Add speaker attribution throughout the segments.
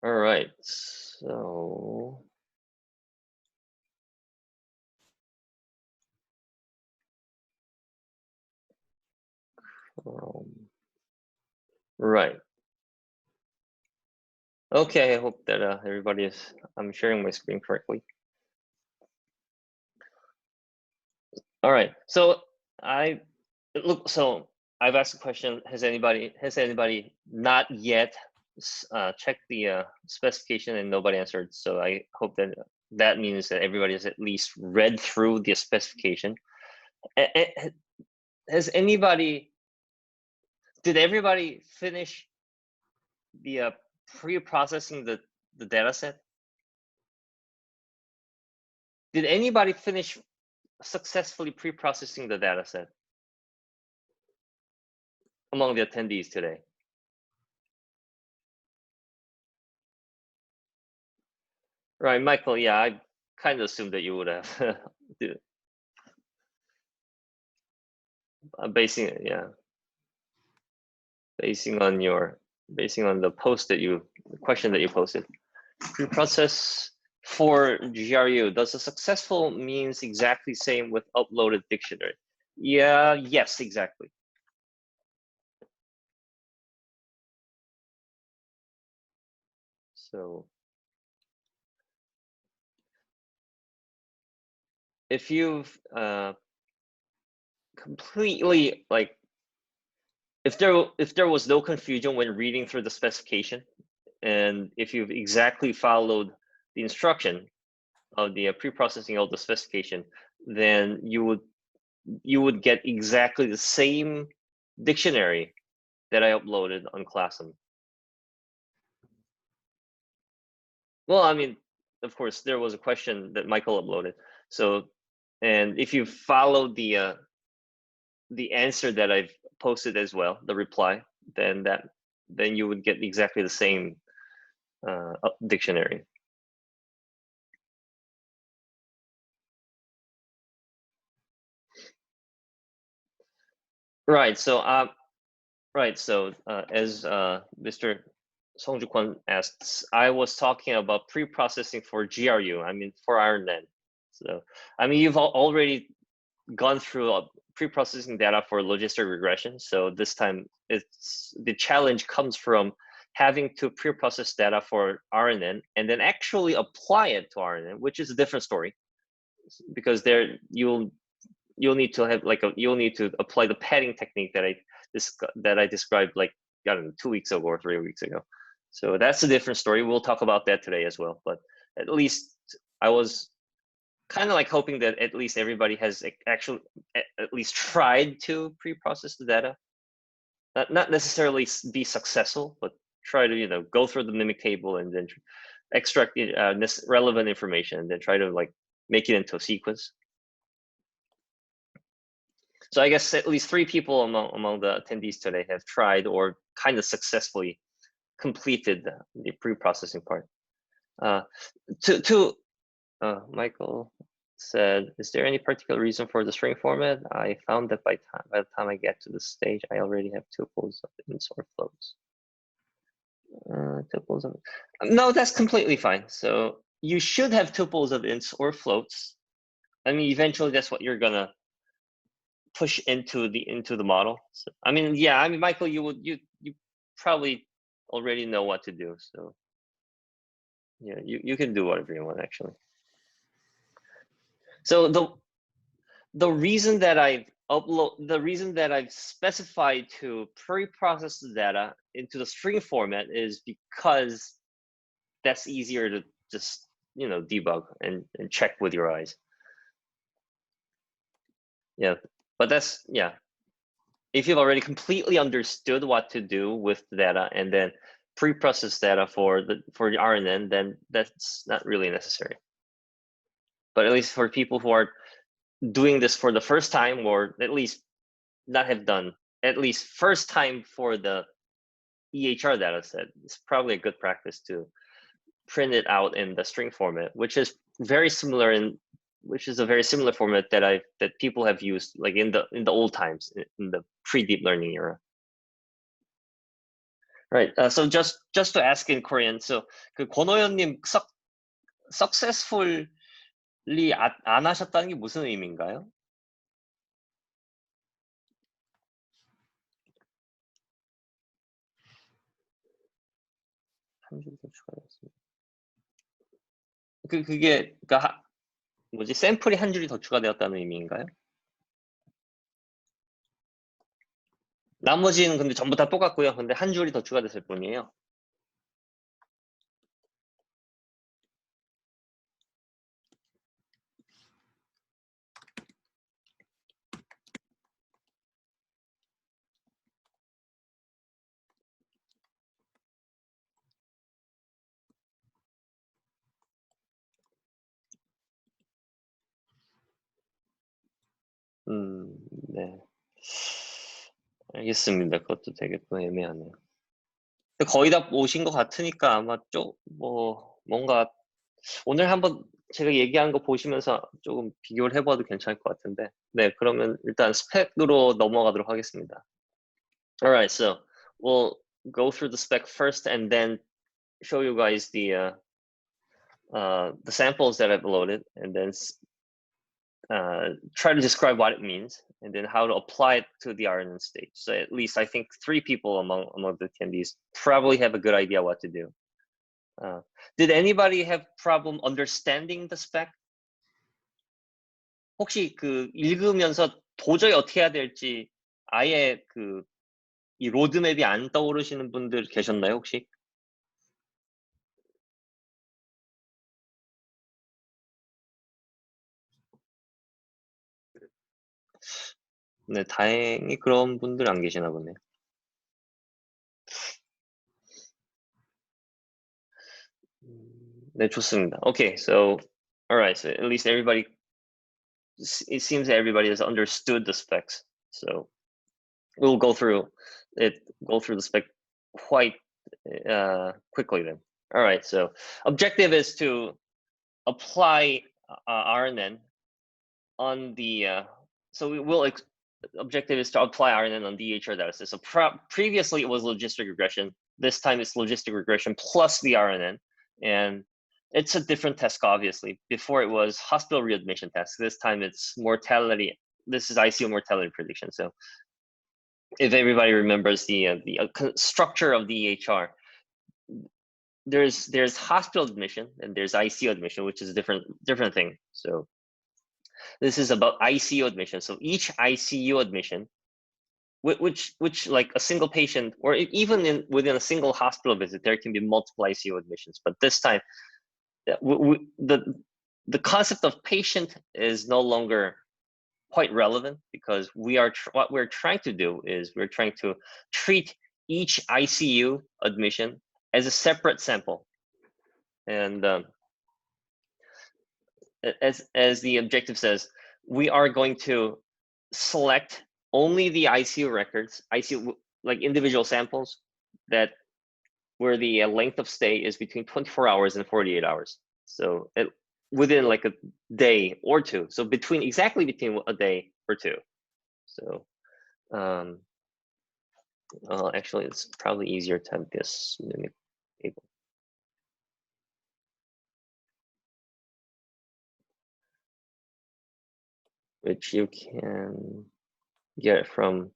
Speaker 1: All right, so right. Okay, I hope that everybody is. I'm sharing my screen correctly. All right, so So I've asked a question. Has anybody not yet checked the specification and nobody answered? So I hope that that means that everybody has at least read through the specification. Has anybody? Did everybody finish the pre-processing the data set? Did anybody finish successfully pre-processing the data set among the attendees today? Right, Michael, yeah, I kind of assumed that you would have. Basing on the post that the question that you posted. Preprocess for GRU, does a successful means exactly same with uploaded dictionary? Yeah, yes, exactly. So if you've completely if there was no confusion when reading through the specification, and if you've exactly followed the instruction of the pre-processing of the specification, then you would get exactly the same dictionary that I uploaded on Classroom. Well, I mean, of course, there was a question that Michael uploaded. So, and if you follow the answer that I've posted as well, the reply, then you would get exactly the same dictionary. Right. So, as Mr. Songju Kwon asked, I was talking about pre-processing for GRU. I mean, for IronNet. So, I mean, you've already gone through pre-processing data for logistic regression. So this time, the challenge comes from having to pre-process data for RNN and then actually apply it to RNN, which is a different story, because there you'll need to have you'll need to apply the padding technique that I described I don't know 2 weeks ago or 3 weeks ago. So that's a different story. We'll talk about that today as well. But at least I was kind of hoping that at least everybody has actually at least tried to pre-process the data. Not necessarily be successful, but try to go through the mimic table and then extract relevant information and then try to make it into a sequence. So I guess at least 3 people among the attendees today have tried or kind of successfully completed the pre-processing part. Michael said, is there any particular reason for the string format? I found that by the time I get to the stage, I already have tuples of ints or floats. Tuples of no, that's completely fine. So you should have tuples of ints or floats. I mean, eventually that's what you're gonna push into the model. So, I mean, yeah, I mean, Michael, you probably already know what to do. So yeah, you can do whatever you want actually. So the reason that I've specified to pre-process the data into the string format is because that's easier to just debug and check with your eyes. Yeah, but that's if you've already completely understood what to do with the data and then pre-process data for the RNN, then that's not really necessary. But at least for people who are doing this for the first time, or at least not have done at least first time for the EHR data set, it's probably a good practice to print it out in the string format, which is very similar which is a very similar format that people have used in the old times, in the pre-deep learning era. Right. So just to ask in Korean, so 그 권호연님 successfully 안 하셨다는 게 무슨 의미인가요? 한 줄 더 추가되었습니다. 그게 그러니까 뭐지 샘플이 한 줄이 더 추가되었다는 의미인가요? 나머지는 근데 전부 다 똑같고요. 근데 한 줄이 더 추가됐을 뿐이에요. 네. 알겠습니다. 그것도 되게 또 애매하네요. 근데 거의 다 오신 것 같으니까 아마 뭔가 오늘 한번 제가 얘기한 거 보시면서 조금 비교를 해봐도 괜찮을 것 같은데. 네, 그러면 일단 스펙으로 넘어가도록 하겠습니다. Alright, so we'll go through the spec first and then show you guys the samples that I've loaded, and then try to describe what it means, and then how to apply it to the RNN stage. So at least I think 3 people among the attendees probably have a good idea what to do. Did anybody have problem understanding the spec? 혹시 그 읽으면서 도저히 어떻게 해야 될지 아예 이 로드맵이 안 떠오르시는 분들 계셨나요, 혹시? 네, 다행히 그런 분들 안 계시나 보네요. 네, 좋습니다. Okay, so alright, so at least everybody, it seems that everybody has understood the specs. So we'll go through the spec quite quickly then. All right, so objective is to apply RNN on the so we will objective is to apply RNN on DHR data set. So previously it was logistic regression. This time it's logistic regression plus the RNN, and it's a different task obviously. Before it was hospital readmission task. This time it's mortality. This is ICU mortality prediction. So if everybody remembers the structure of the EHR, there's hospital admission and there's ICU admission, which is a different thing. So this is about ICU admission. So each ICU admission, which like a single patient, or even within a single hospital visit, there can be multiple ICU admissions. But this time, the concept of patient is no longer quite relevant, because what we're trying to do is we're trying to treat each ICU admission as a separate sample, and as the objective says, we are going to select only the ICU records, like individual samples that where the length of stay is between 24 hours and 48 hours. So within like a day or two. So exactly between a day or two. So actually, it's probably easier to have this mimic table, which you can get from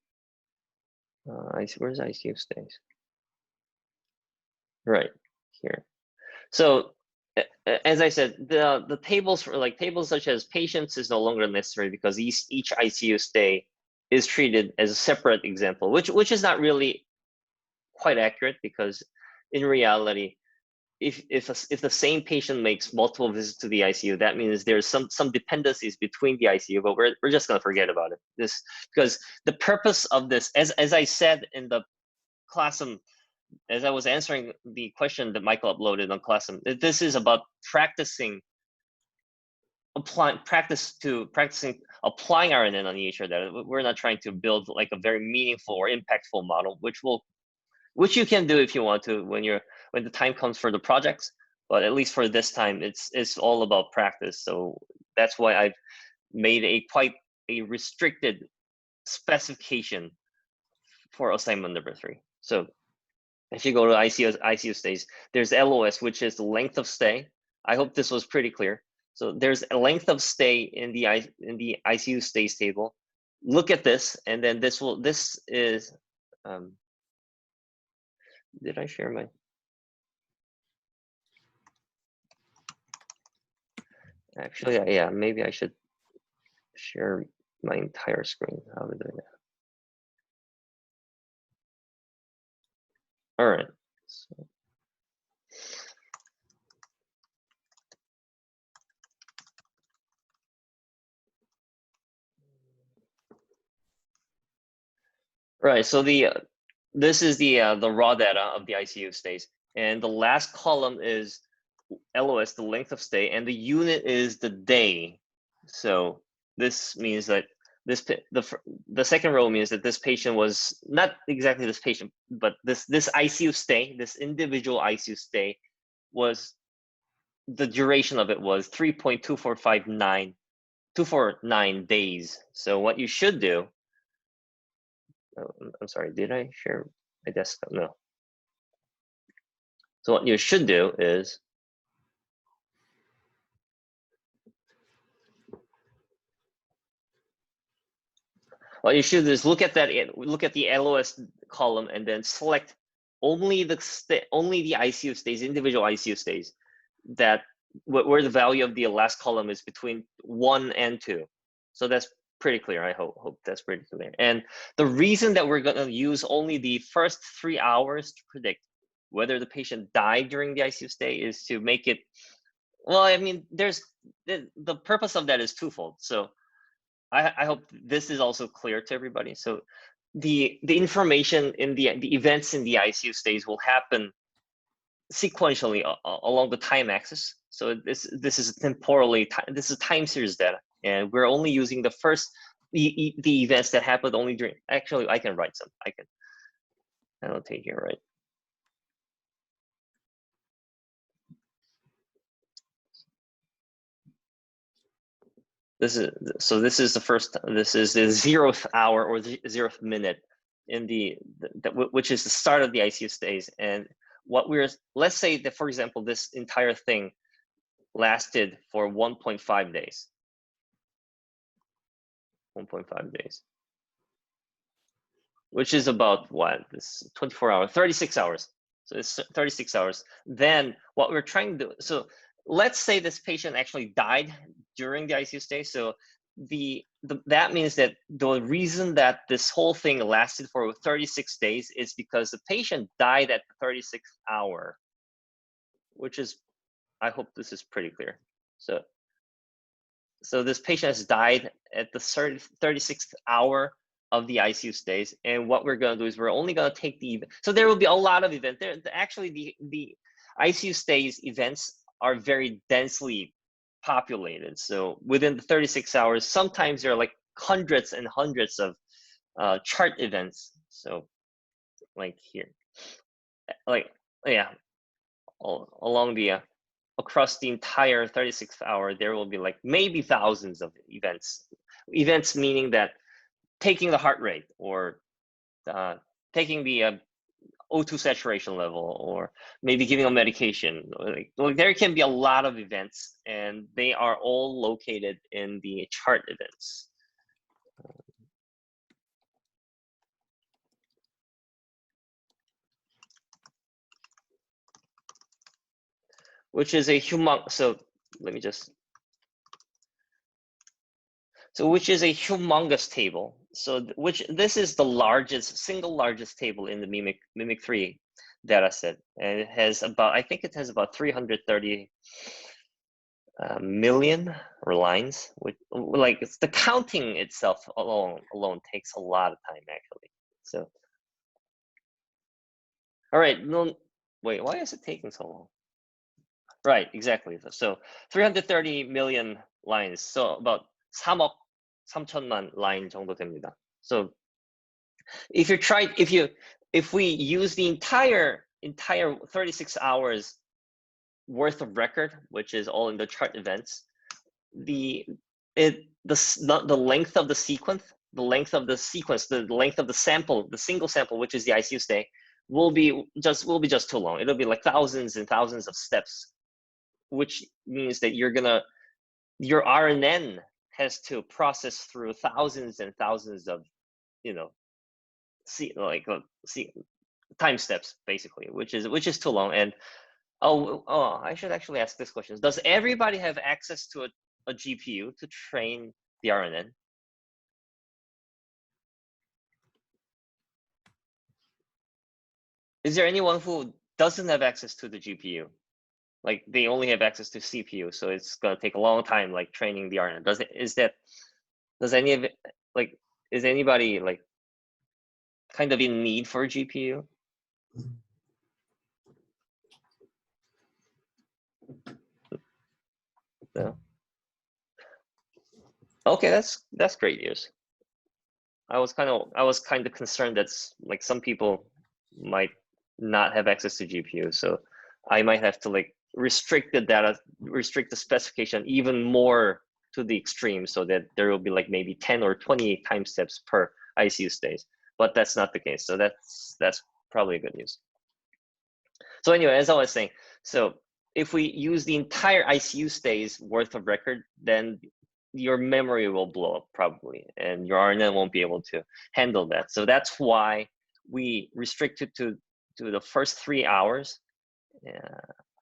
Speaker 1: where's ICU stays? Right here. So as I said, the tables for tables such as patients is no longer necessary, because each ICU stay is treated as a separate example, which is not really quite accurate, because in reality, if the same patient makes multiple visits to the ICU, that means there's some dependencies between the ICU, but we're just gonna forget about it. Because the purpose of this, as I said in the Classroom, as I was answering the question that Michael uploaded on Classroom, this is about practicing applying RNN on EHR data. We're not trying to build like a very meaningful or impactful model, which you can do if you want to when the time comes for the projects. But at least for this time, it's all about practice. So that's why I've made quite a restricted specification for assignment number 3. So if you go to ICU stays, there's LOS, which is the length of stay. I hope this was pretty clear. So there's a length of stay in the ICU stays table. Look at this, and then this is. Did I share my? Actually, yeah, maybe I should share my entire screen. How are we doing that? All right. So, right. So this is the raw data of the ICU stays, and the last column is LOS, the length of stay, and the unit is the day. So this means that the second row means that this patient was not exactly this patient, but this ICU stay, this individual ICU stay, was the duration of it was 3.249 days. So what you should do, I'm sorry, did I share my desktop? No. So what you should do is, what you should do is look at the LOS column and then select only the ICU stays, individual ICU stays, that where the value of the last column is between 1 and 2. So that's pretty clear. I hope that's pretty clear. And the reason that we're going to use only the first 3 hours to predict whether the patient died during the ICU stay is to make it, well, I mean, there's the purpose of that is twofold. So I hope this is also clear to everybody. So the information in the events in the ICU stays will happen sequentially along the time axis. So this is temporally, this is time series data, and we're only using the first the events that happened only during. Actually, I can write some. I can annotate here, right? This is the first. This is the 0th hour or the 0th minute in which is the start of the ICU stays. And what let's say that, for example, this entire thing lasted for 1.5 days. 1.5 days, which is about what? This 24 hours, 36 hours. So it's 36 hours. Then what we're trying to do, so let's say this patient actually died during the ICU stay. So that means that the reason that this whole thing lasted for 36 days is because the patient died at the 36th hour, which is, I hope this is pretty clear. So this patient has died at the 36th hour of the ICU stays, and what we're going to do is we're only going to take the, so there will be a lot of events there. Actually, the ICU stays events are very densely populated. So within the 36 hours, sometimes there are like hundreds and hundreds of chart events. So like here, like, yeah, along the across the entire 36th hour, there will be like maybe thousands of events. Events meaning that taking the heart rate, or taking the O2 saturation level, or maybe giving a medication. Like there can be a lot of events, and they are all located in the chart events. Which is a so let me just, so which is a humongous table. So this is the single largest table in the Mimic3 data set, and it has about, I think it has about 330 million lines. Which, like, it's the counting itself alone takes a lot of time, actually. So, all right, no, wait, why is it taking so long? Right, exactly. So 330 million lines. So about 3억 3천만 라인 정도 됩니다. So if we use the entire 36 hours worth of record, which is all in the chart events, the length of the sequence, the length of the sample, the single sample, which is the ICU stay, will be just too long. It'll be like thousands and thousands of steps, which means that your RNN has to process through thousands and thousands of, time steps basically, which is too long. And I should actually ask this question: does everybody have access to a GPU to train the RNN? Is there anyone who doesn't have access to the GPU? Like they only have access to CPU, so it's gonna take a long time, like training the RNN. Is anybody like kind of in need for a GPU? No. Okay, that's great news. I was kind of concerned that like some people might not have access to GPU, so I might have to like restrict the specification even more to the extreme, so that there will be like maybe 10 or 20 time steps per ICU stays. But that's not the case, so that's probably good news. So anyway, as I was saying, so if we use the entire ICU stays worth of record, then your memory will blow up probably, and your RNN won't be able to handle that. So that's why we restrict it to the first 3 hours,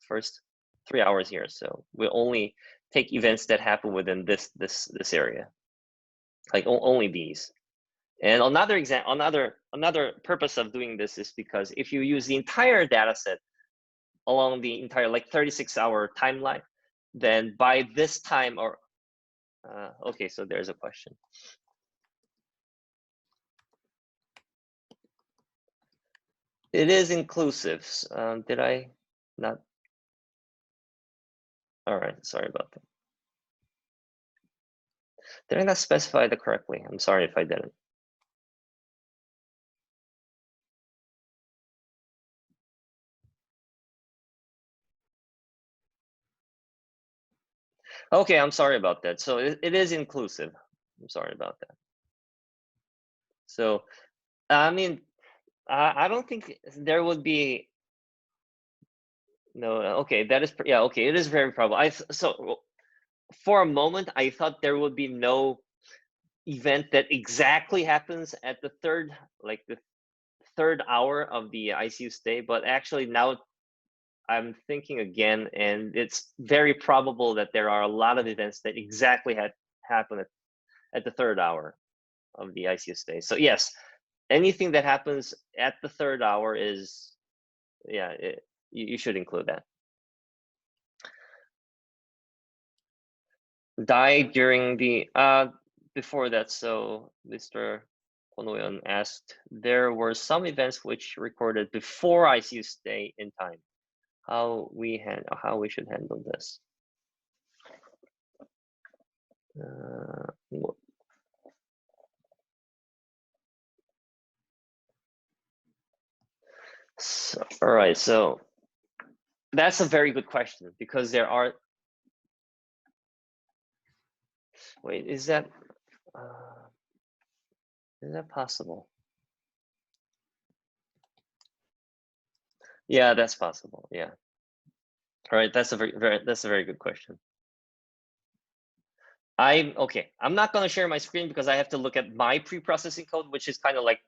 Speaker 1: first 3 hours here. So we only take events that happen within this area, like only these. And another purpose of doing this is because if you use the entire data set along the entire like 36-hour timeline, then by this time, or okay, so there's a question. It is inclusive. Did I not? All right, sorry about that. Did I not specify that correctly? I'm sorry if I didn't. Okay, I'm sorry about that. So it is inclusive. I'm sorry about that. So, I mean, I don't think there would be, no, okay, that is, yeah, okay, it is very probable. So for a moment, I thought there would be no event that exactly happens at the third hour of the ICU stay, but actually now I'm thinking again, and it's very probable that there are a lot of events that exactly happen at the third hour of the ICU stay. So yes, anything that happens at the third hour is, yeah, you should include that. Die during the before that. So Mr. Konoyan asked, there were some events which recorded before ICU stay in time. How we should handle this? So, all right, so that's a very good question, because there are. Wait, is that possible? Yeah, that's possible. Yeah. All right, that's a very good question. I'm not going to share my screen because I have to look at my pre-processing code, which is kind of like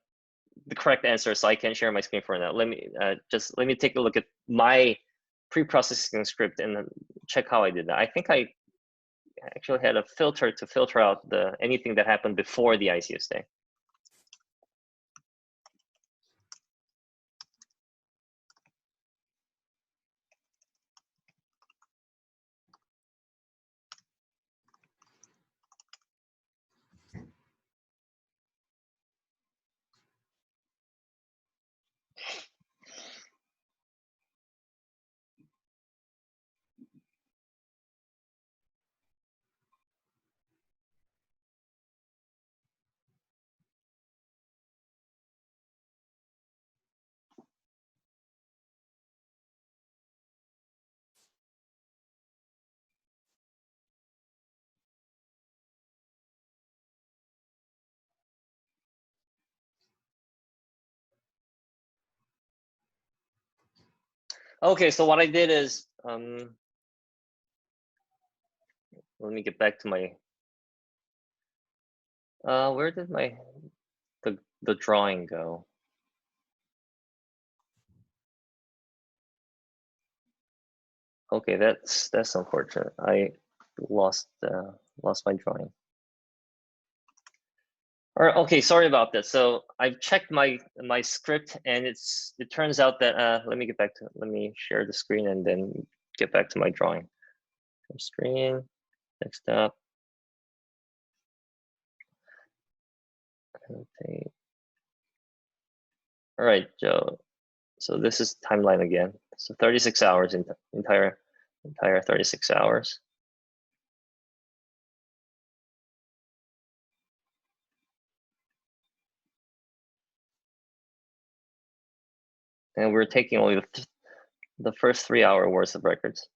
Speaker 1: the correct answer, so I can't share my screen for now. Let me take a look at my pre-processing script and check how I did that. I think I actually had a filter to filter out anything that happened before the ICU stay. Okay, so what I did is, let me get back to my, where did my, the drawing go? Okay, that's unfortunate. I lost my drawing. All right, okay, sorry about that. So I've checked my script, and it turns out that let me share the screen and then get back to my drawing. Screen, next up. Okay. All right, Joe. So this is timeline again. So 36 hours in entire 36 hours. And we're taking only the first 3 hour worth of records.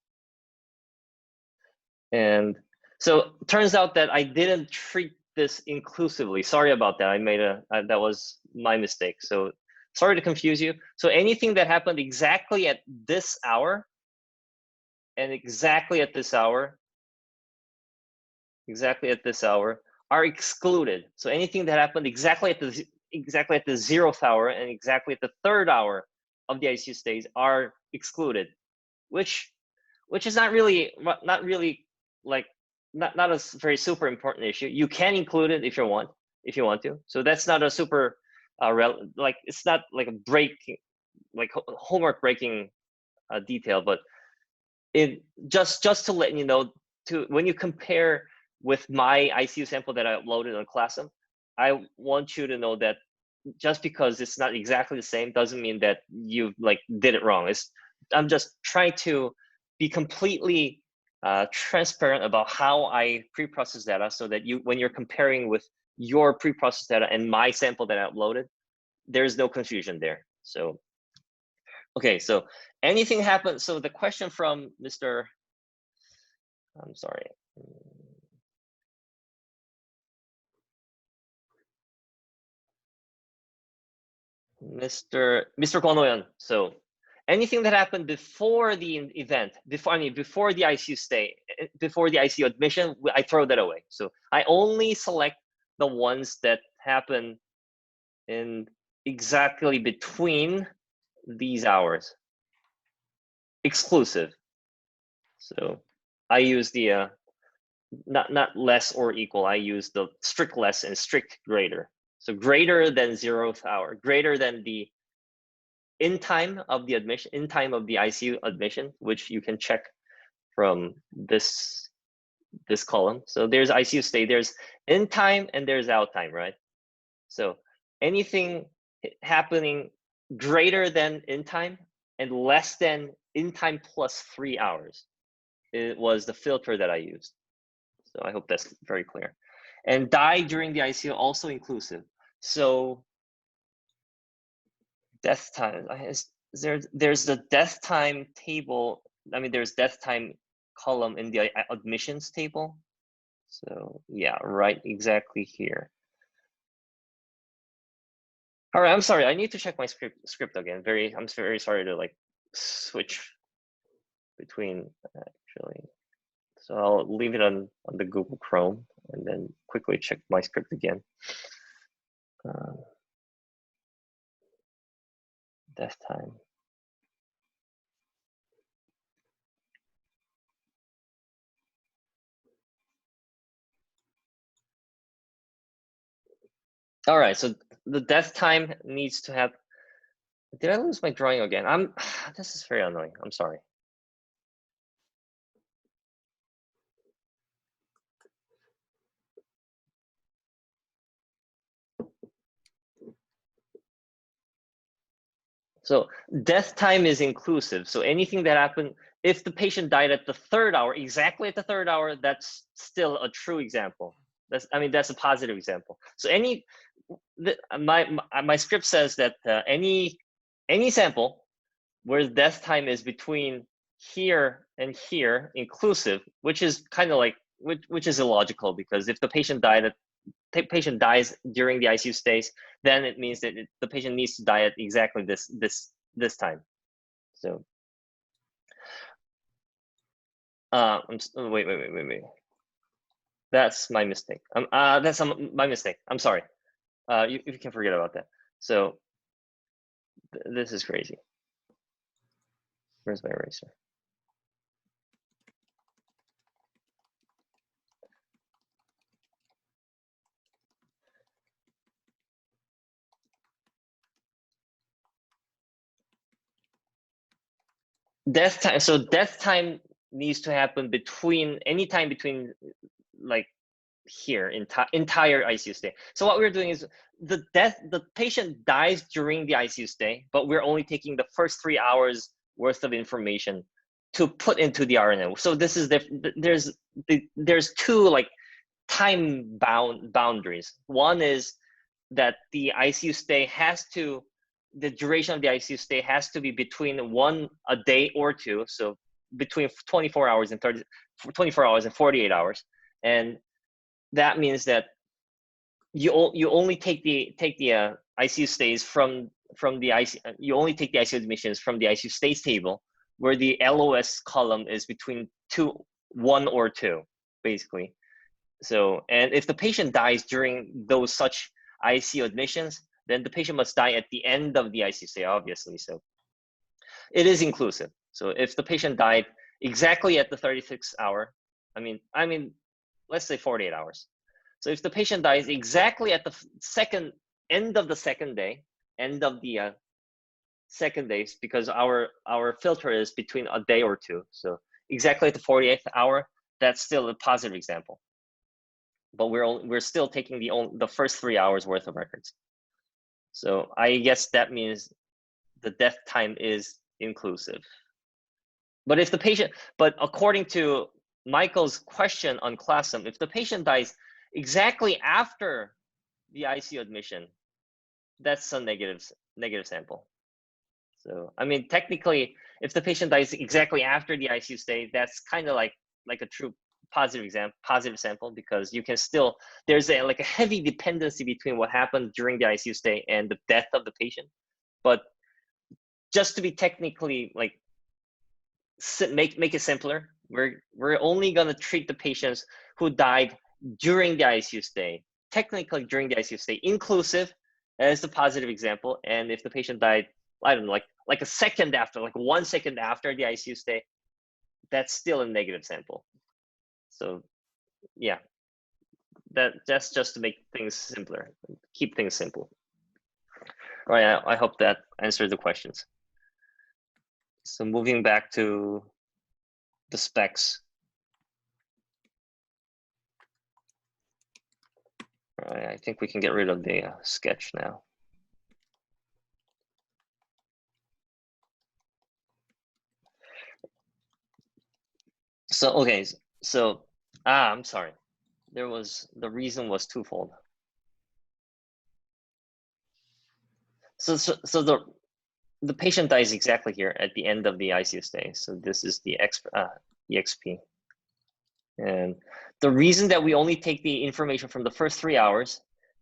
Speaker 1: And so it turns out that I didn't treat this inclusively. Sorry about that. I made that was my mistake. So sorry to confuse you. So anything that happened exactly at this hour and exactly at this hour are excluded. So anything that happened exactly at the 0th hour and exactly at the 3rd hour of the ICU stays are excluded, which is not really like not a very super important issue. You can include it if you want to. So that's not a super like it's not like a breaking, like homework breaking detail, but it just to let you know, to when you compare with my ICU sample that I uploaded on Classum, I want you to know that just because it's not exactly the same doesn't mean that you like did it wrong. I'm just trying to be completely transparent about how I pre-process data, so that when you're comparing with your pre-processed data and my sample that I uploaded, there's no confusion there. So, okay, so anything happened? So the question from Mr. I'm sorry. Mr. Konoyan. So anything that happened before the event, before the ICU stay, before the ICU admission, I throw that away. So I only select the ones that happen in exactly between these hours, exclusive. So I use the not less or equal. I use the strict less and strict greater. So greater than 0th hour, greater than the in time of the admission, in time of the ICU admission, which you can check from this column. So there's ICU stay, there's in time and there's out time, right? So anything happening greater than in time and less than in time plus 3 hours, it was the filter that I used. So I hope that's very clear. And die during the ICU also inclusive. So death time, there's the death time table. I mean, there's death time column in the admissions table. So yeah, right, exactly here. All right, I'm sorry. I need to check my script again. I'm very sorry to like switch between actually. So I'll leave it on the Google Chrome and then quickly check my script again. Death time. All right, so the death time needs to have. Did I lose my drawing again? This is very annoying. I'm sorry. So death time is inclusive. So anything that happened, if the patient died at the 3rd hour, exactly at the 3rd hour, that's still a true example. That's a positive example. So my script says that any sample where the death time is between here and here inclusive, which is kind of like which is illogical, because if the patient dies during the ICU stays, then it means that the patient needs to die at exactly this time. So Wait. That's my mistake. That's my mistake. I'm sorry. You can forget about that. So this is crazy. Where's my eraser? Death time. So death time needs to happen anytime between like here entire ICU stay. So what we're doing is the patient dies during the ICU stay, but we're only taking the first 3 hours worth of information to put into the RNN. So this is there's two like time boundaries. One is that the ICU stay the duration of the ICU stay has to be between a day or two. So between 24 hours and 48 hours. And that means that you only take the ICU stays from the ICU. You only take the ICU admissions from the ICU stays table, where the LOS column is between 1 or 2, basically. So, and if the patient dies during those such ICU admissions, then the patient must die at the end of the ICU stay, obviously. So it is inclusive. So if the patient died exactly at the 36th hour, I mean, let's say 48 hours. So if the patient dies exactly at the end of the second day, because our filter is between a day or two. So exactly at the 48th hour, that's still a positive example. But we're still taking the first 3 hours worth of records. So I guess that means the death time is inclusive. But according to Michael's question on ClassSum, if the patient dies exactly after the ICU admission, that's a negative sample. So I mean, technically, if the patient dies exactly after the ICU stay, that's kind of like a true positive sample, because you can still, there's a heavy dependency between what happened during the ICU stay and the death of the patient. But just to be technically make it simpler, we're only going to treat the patients who died during the ICU stay, technically during the ICU stay inclusive, as the positive example. And if the patient died, I don't know, like a second after, like 1 second after the ICU stay, that's still a negative sample. So yeah, that's just to make things simpler, keep things simple. All right, I hope that answered the questions. So moving back to the specs. All right, I think we can get rid of the sketch now. So, okay, so, I'm sorry. The reason was twofold. So the patient dies exactly here at the end of the ICU stay. So this is the EXP. And the reason that we only take the information from the first 3 hours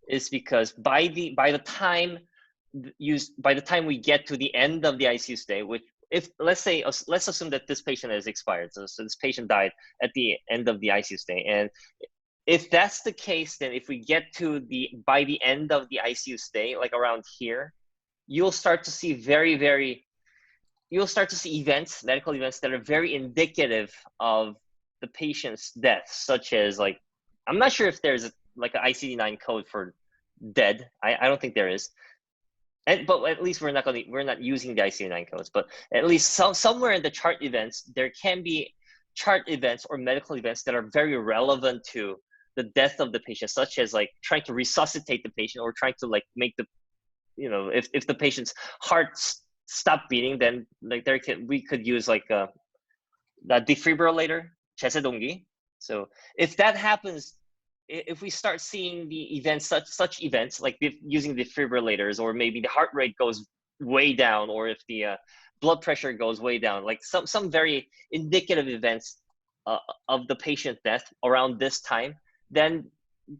Speaker 1: is because by the time we get to the end of the ICU stay, which, if let's assume that this patient has expired, so this patient died at the end of the ICU stay, and if that's the case, then if we get to by the end of the ICU stay, like around here, you'll start to see medical events that are very indicative of the patient's death, such as, like, I'm not sure if there's an ICD-9 code for dead. I don't think there is. But at least we're not using the ICD-9 codes. But at least somewhere in the chart events, there can be chart events or medical events that are very relevant to the death of the patient, such as trying to resuscitate the patient, or trying to make the, if the patient's heart stop beating, then we could use the defibrillator, 제세동기. So if that happens, if we start seeing the events, such events, like using defibrillators, or maybe the heart rate goes way down, or if the blood pressure goes way down, like some very indicative events of the patient death around this time, then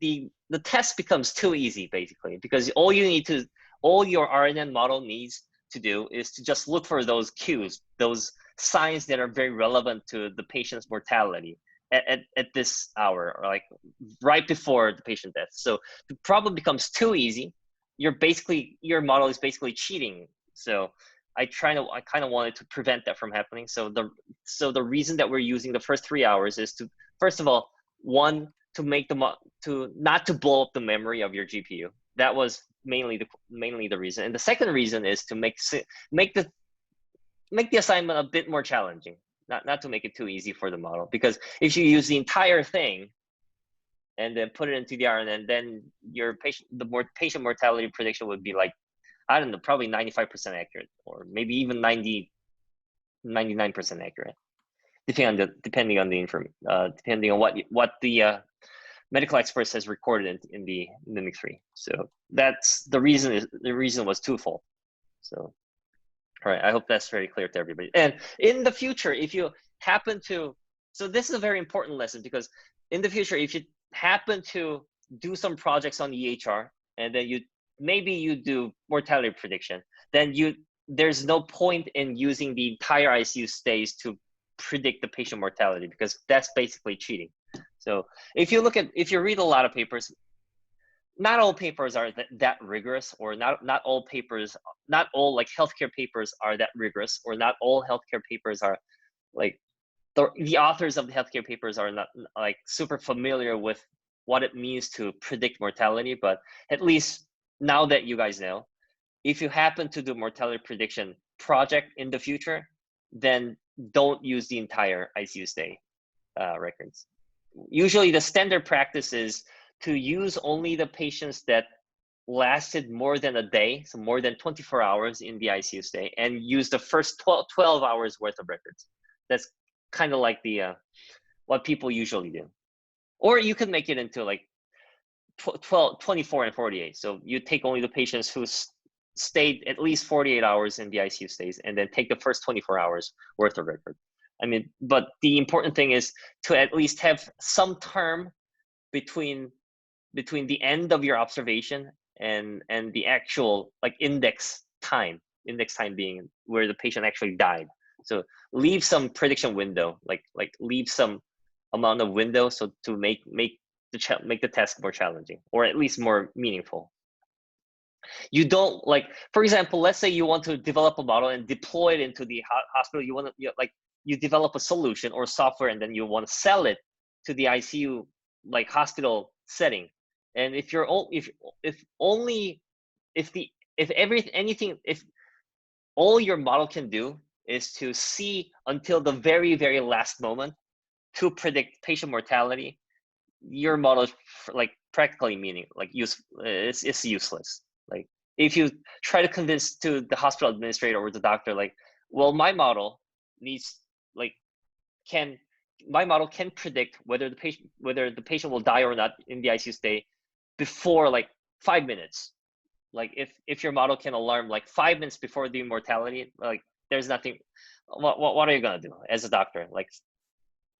Speaker 1: the test becomes too easy, basically, because all your RNN model needs to do is to just look for those cues, those signs that are very relevant to the patient's mortality at this hour, or like right before the patient death. So the problem becomes too easy. Your model is basically cheating. So I kind of wanted to prevent that from happening. So the reason that we're using the first 3 hours is to, first of all, one, to make not to blow up the memory of your GPU. That was mainly the reason. And the second reason is to make the assignment a bit more challenging, not to make it too easy for the model. Because if you use the entire thing and then put it into the RNN, then the patient mortality prediction would be like, I don't know, probably 95% accurate, or maybe even 99% accurate, depending on what the medical experts has recorded in the mimic-3. So that's the reason. The reason was twofold. So, all right, I hope that's very clear to everybody. And in the future, if you happen to, so this is a very important lesson, because in the future, if you happen to do some projects on EHR, and then maybe you do mortality prediction, then there's no point in using the entire ICU stays to predict the patient mortality, because that's basically cheating. So if you read a lot of papers, not all papers are that rigorous, or not all like healthcare papers are that rigorous, or not all healthcare papers are like, the authors of the healthcare papers are not like super familiar with what it means to predict mortality. But at least now that you guys know, if you happen to do mortality prediction project in the future, then don't use the entire ICU stay records. Usually the standard practice is to use only the patients that lasted more than a day, so more than 24 hours in the ICU stay, and use the first 12 hours worth of records. That's kind of like what people usually do. Or you could make it into like 24 and 48. So you take only the patients who stayed at least 48 hours in the ICU stays, and then take the first 24 hours worth of record. I mean, but the important thing is to at least have some term between the end of your observation and the actual like index time being where the patient actually died. So leave some prediction window, like leave some amount of window, so to make the task more challenging, or at least more meaningful. You don't, like, for example, let's say you want to develop a model and deploy it into the hospital. You want to you develop a solution or software, and then you want to sell it to the ICU like hospital setting. And if all your model can do is to see until the very, very last moment to predict patient mortality, your model is like practically it's useless. Like if you try to convince to the hospital administrator or the doctor, like, well, my model can predict whether the patient will die or not in the ICU stay before like 5 minutes. Like if your model can alarm like 5 minutes before the mortality, like there's nothing. What are you gonna do as a doctor? Like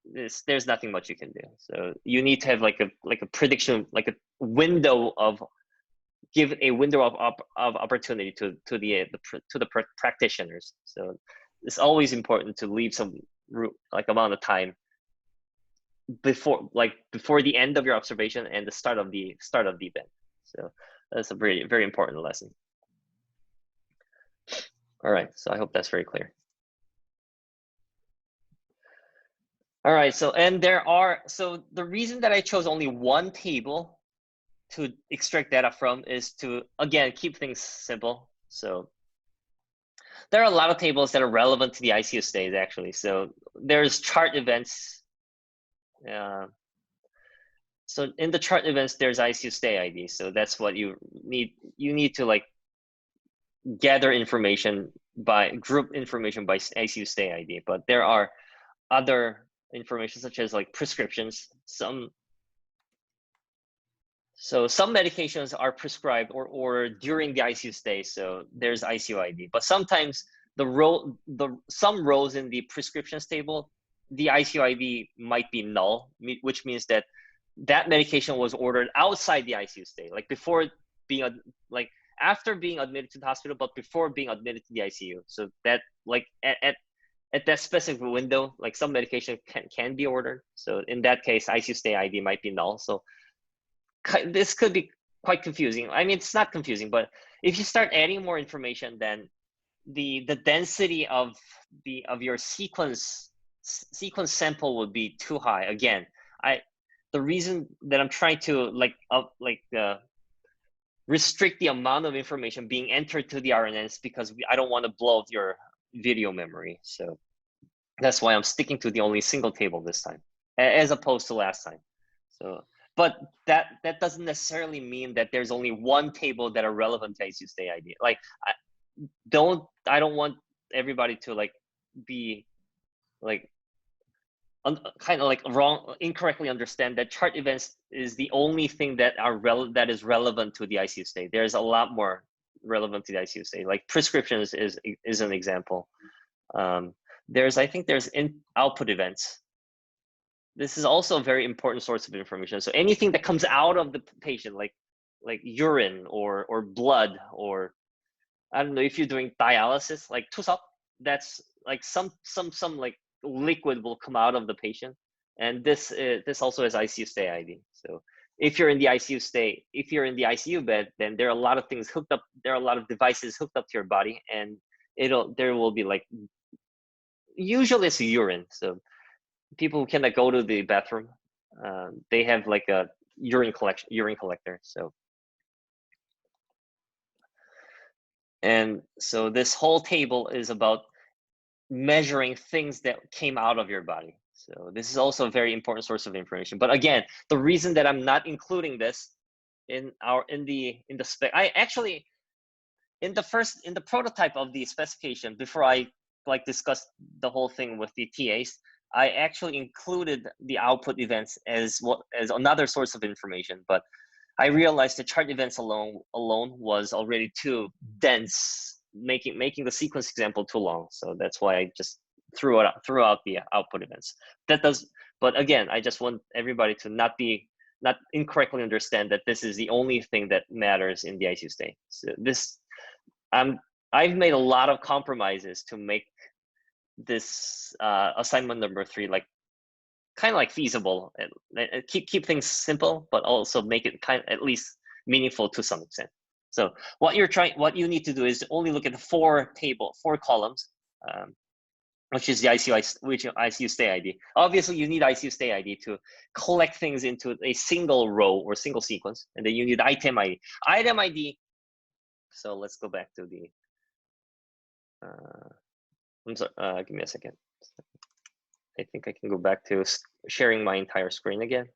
Speaker 1: there's nothing much you can do. So you need to have like a prediction, like a window of opportunity to the practitioners. So it's always important to leave some amount of time before the end of your observation and the start of the event. So that's a very, very important lesson. All right, so I hope that's very clear. All right, so the reason that I chose only one table to extract data from is to, again, keep things simple. So there are a lot of tables that are relevant to the ICU stays, actually. So there's chart events. So in the chart events, there's ICU stay ID. So that's what you need. You need to like gather information group information by ICU stay ID. But there are other information such as like prescriptions. Some medications are prescribed or ordered during the ICU stay, so there's ICU ID. But sometimes some rows in the prescriptions table, the ICU ID might be null, which means that medication was ordered outside the ICU stay, like before being after being admitted to the hospital, but before being admitted to the ICU. So that like at that specific window, like some medication can be ordered. So in that case, ICU stay ID might be null. So this could be quite confusing. I mean, it's not confusing, but if you start adding more information, then the density of your sequence sample would be too high. Again, the reason that I'm trying to restrict the amount of information being entered to the RNN is because I don't want to blow up your video memory. So that's why I'm sticking to the only single table this time, as opposed to last time. So, but that doesn't necessarily mean that there's only one table that are relevant to ICU stay ID. Like, I don't want everybody to like be like kind of like incorrectly understand that chart events is the only thing that is relevant to the ICU stay. There's a lot more relevant to the ICU stay. Like prescriptions is an example. I think there's output events. This is also a very important source of information. So anything that comes out of the patient, like urine or blood, or I don't know, if you're doing dialysis, like TUSUP, that's like some like liquid will come out of the patient, and this also has ICU stay ID. So if you're in the ICU bed, then there are a lot of things hooked up. There are a lot of devices hooked up to your body, and there will be like, usually it's urine. So people who cannot go to the bathroom, they have like a urine collector. So. And so this whole table is about measuring things that came out of your body. So this is also a very important source of information. But again, the reason that I'm not including this in the spec, I actually in the prototype of the specification, before I like discussed the whole thing with the TAs, I actually included the output events as another source of information, but I realized the chart events alone was already too dense, making the sequence example too long. So that's why I just threw out the output events. But again, I just want everybody to not incorrectly understand that this is the only thing that matters in the ICU stay. So I've made a lot of compromises to make this assignment number 3 like kind of like feasible, and keep things simple, but also make it at least meaningful to some extent. So what you need to do is only look at the 4 columns, which is the ICU stay ID. Obviously, you need ICU stay ID to collect things into a single row or single sequence, and then you need item ID. Item ID. So let's go back to the. I'm sorry. Give me a second. I think I can go back to sharing my entire screen again.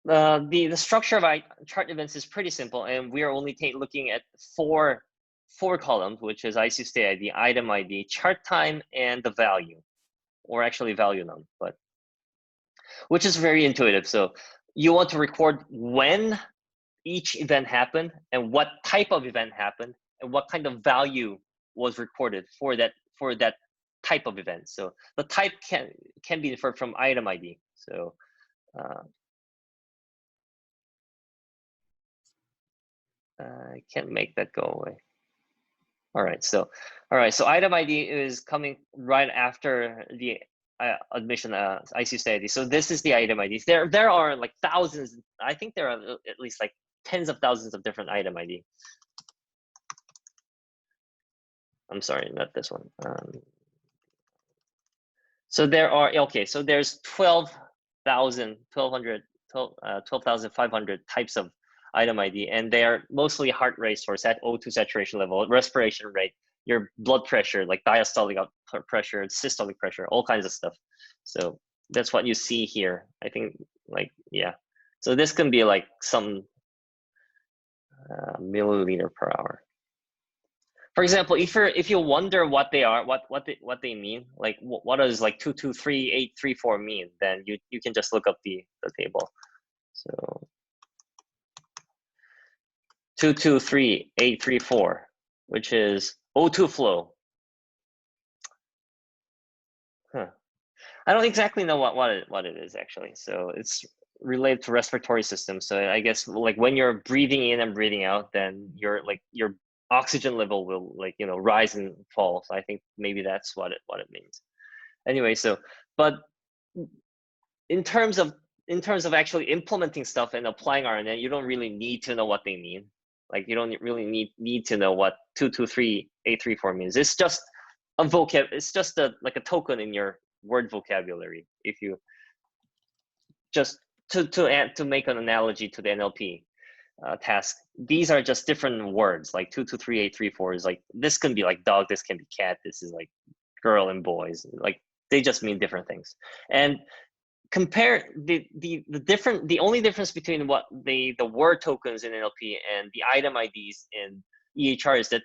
Speaker 1: The structure of chart events is pretty simple, and we are only looking at four columns, which is ICU stay ID, item ID, chart time, and the value, or actually value none, but which is very intuitive. So you want to record when each event happened and what type of event happened and what kind of value was recorded for that type of event. So the type can be inferred from item ID. So I can't make that go away. All right, so item ID is coming right after the admission ICU stay ID. So this is the item IDs. There are like thousands. I think there are at least like tens of thousands of different item ID. I'm sorry, not this one. So there are, okay, so there's 12,500 types of item ID, and they are mostly heart rate source at O2 saturation level, respiration rate, your blood pressure, like diastolic pressure, systolic pressure, all kinds of stuff. So that's what you see here. I think, like, yeah. So this can be like some milliliter per hour. For example, if you wonder what they are, what they mean, like what does like 223.834 mean, then you can just look up the table. So 223.834, which is O2 flow. Huh. I don't exactly know what it is actually. So it's related to respiratory system. So I guess like when you're breathing in and breathing out, then your oxygen level will rise and fall. So I think maybe that's what it means. Anyway, so but in terms of actually implementing stuff and applying RNN, you don't really need to know what they mean. Like you don't really need to know what 223-834 means. It's just a vocab. It's just like a token in your word vocabulary. If you just to make an analogy to the NLP task, these are just different words. Like 223-834 is like, this can be like dog, this can be cat, this is like girl and boys. Like they just mean different things. And compare the only difference between what the word tokens in NLP and the item IDs in EHR is that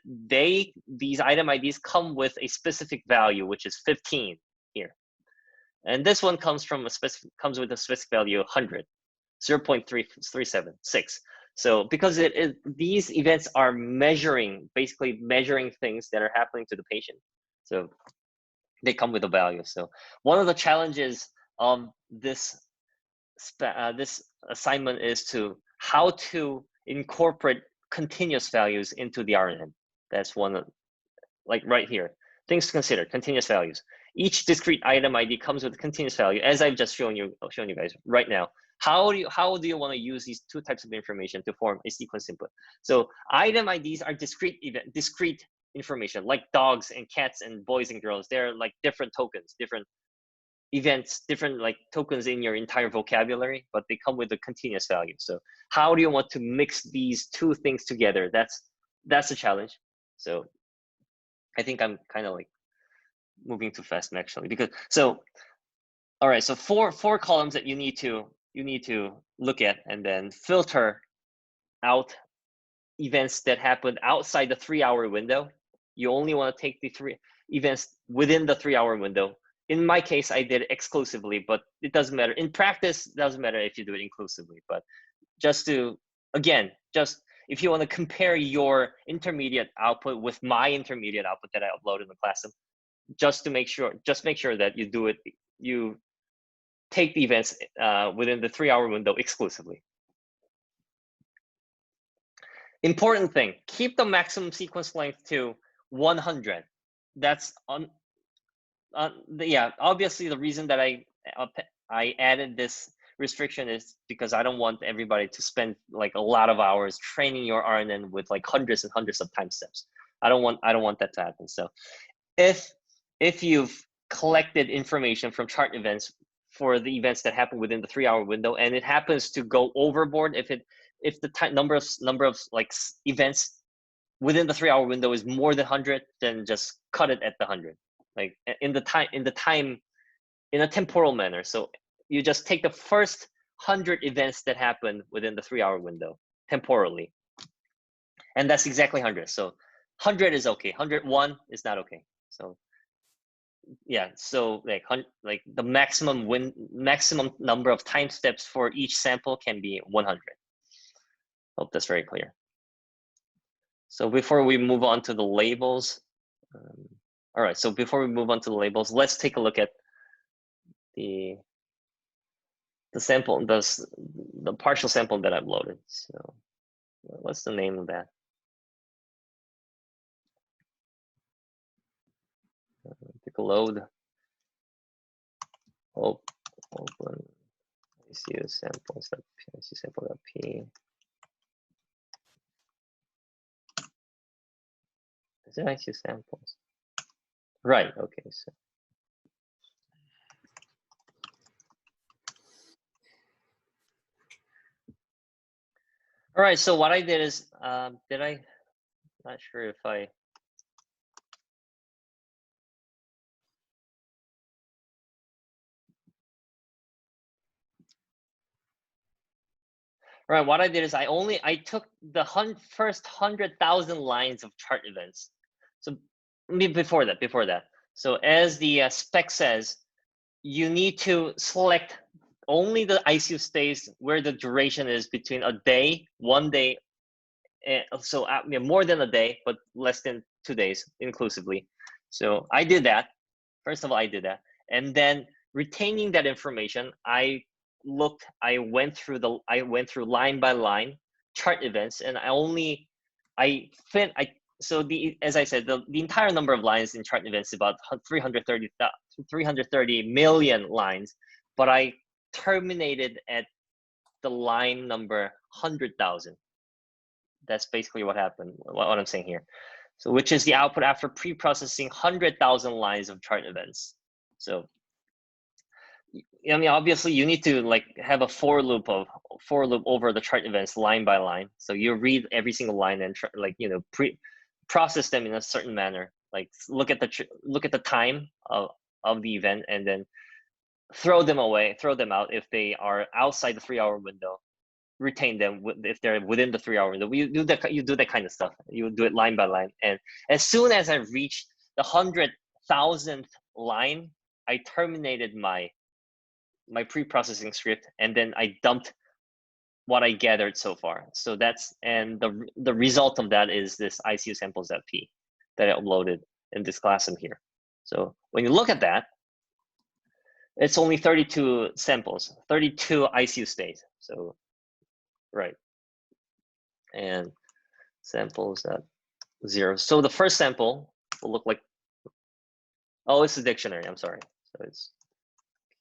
Speaker 1: these item IDs come with a specific value, which is 15 here, and this one comes with a specific value 100, 0.376. So because these events are basically measuring things that are happening to the patient, so they come with a value. So one of the challenges of this assignment is how to incorporate continuous values into the RNN. That's one, like right here. Things to consider: continuous values. Each discrete item ID comes with a continuous value, as I've just shown you guys right now. How do you want to use these two types of information to form a sequence input? So item IDs are discrete information, like dogs and cats and boys and girls. They're like different tokens, different events, different like tokens in your entire vocabulary, but they come with a continuous value. So how do you want to mix these two things together? That's a challenge. So I think I'm kind of like moving too fast actually, because all right, so four columns that you need to look at and then filter out events that happen outside the 3-hour window. You only want to take the 3 events within the 3-hour window. In my case, I did it exclusively, but it doesn't matter. In practice, it doesn't matter if you do it inclusively. But just if you want to compare your intermediate output with my intermediate output that I uploaded in the classroom, just make sure that you take the events within the 3-hour window exclusively. Important thing: keep the maximum sequence length to 100. That's obviously the reason that I added this restriction is because I don't want everybody to spend like a lot of hours training your RNN with like hundreds and hundreds of time steps. I don't want that to happen. So if you've collected information from chart events for the events that happen within the 3-hour window, and it happens to go overboard, if the number of like events within the 3-hour window is more than 100, then just cut it at the 100, like in a temporal manner. So you just take the first 100 events that happen within the 3-hour window temporally, and that's exactly 100. So 100 is okay. 101 is not okay. So yeah, so like the maximum number of time steps for each sample can be 100. Hope that's very clear. So before we move on to the labels, all right, so before we move on to the labels, let's take a look at the sample, the partial sample that I've loaded. So what's the name of that? Take a load. Open ICU samples. ICU sample.p. Is it ICU samples? Right. Okay. So. All right. So what I did is, not sure if I. All right, what I did is I took the first 100,000 lines of chart events. So before that. So as the spec says, you need to select only the ICU stays where the duration is between a day, 1 day, so more than a day, but less than 2 days inclusively. So I did that. First of all, I did that. And then retaining that information, I went through line by line chart events, and as I said, the entire number of lines in chart events is about 330 million lines, but I terminated at the line number 100,000. That's basically what happened, what I'm saying here. So which is the output after pre-processing 100,000 lines of chart events. So I mean, obviously you need to like have a for loop over the chart events line by line. So you read every single line and process them in a certain manner. Like look at the time of the event and then throw them out if they are outside the 3-hour window. Retain them if they're within the 3-hour window. You do that kind of stuff. You do it line by line. And as soon as I reached the 100,000th line, I terminated my pre-processing script, and then I dumped what I gathered so far. So the result of that is this ICU samples.p that I uploaded in this class in here. So when you look at that, it's only 32 samples, 32 ICU stays. So right, and samples.0. So the first sample will look like, oh, it's a dictionary. I'm sorry. So it's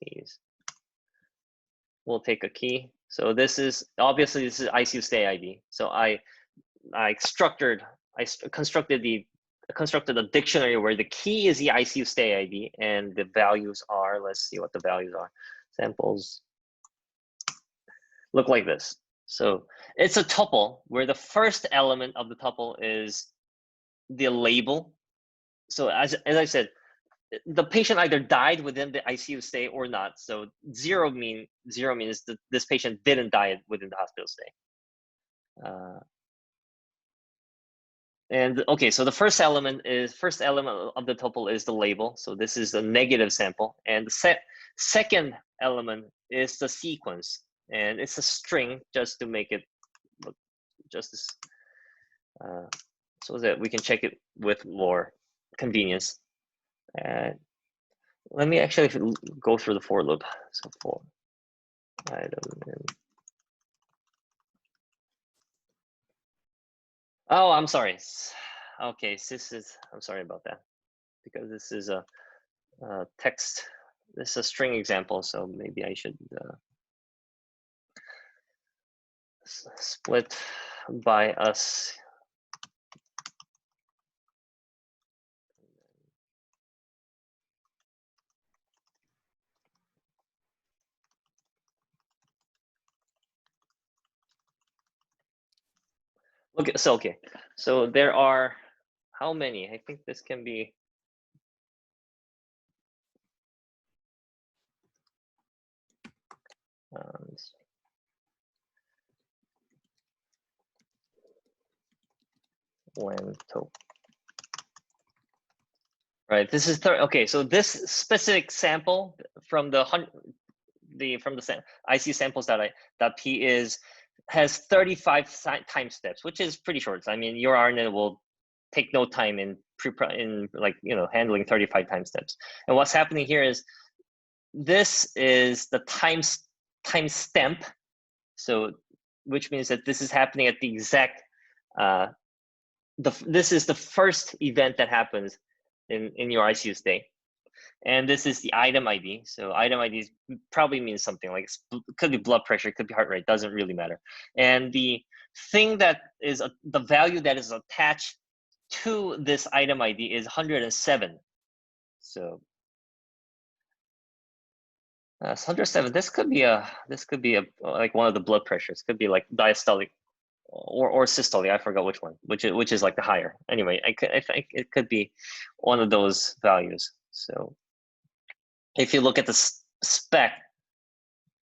Speaker 1: keys. We'll take a key. So this is ICU stay ID. So I constructed a dictionary where the key is the ICU stay ID and the values are, let's see what the values are. Samples look like this. So it's a tuple where the first element of the tuple is the label. So as I said, the patient either died within the ICU stay or not. So zero means that this patient didn't die within the hospital stay. And okay, so the first element of the tuple is the label. So this is a negative sample, and the second element is the sequence, and it's a string just to make it look just as so that we can check it with more convenience. Let me actually go through the for loop. So for item in. Oh, I'm sorry. Okay, I'm sorry about that, because this is a text. This is a string example, so maybe I should split by us. Okay, so there are how many? I think this can be when to. Right. This is okay. So this specific sample from the IC samples.p has 35 time steps, which is pretty short. I mean, your RNN will take no time in handling 35 time steps. And what's happening here is this is the timestamp. So which means that this is happening at the exact this is the first event that happens in your ICU stay. And this is the item ID. So item ID probably means something like, it could be blood pressure, it could be heart rate, doesn't really matter. And the thing that is the value that is attached to this item ID is 107. So 107. This could be like one of the blood pressures. Could be like diastolic or systolic. I forgot which one. Which is like the higher. Anyway, I think it could be one of those values. So if you look at the spec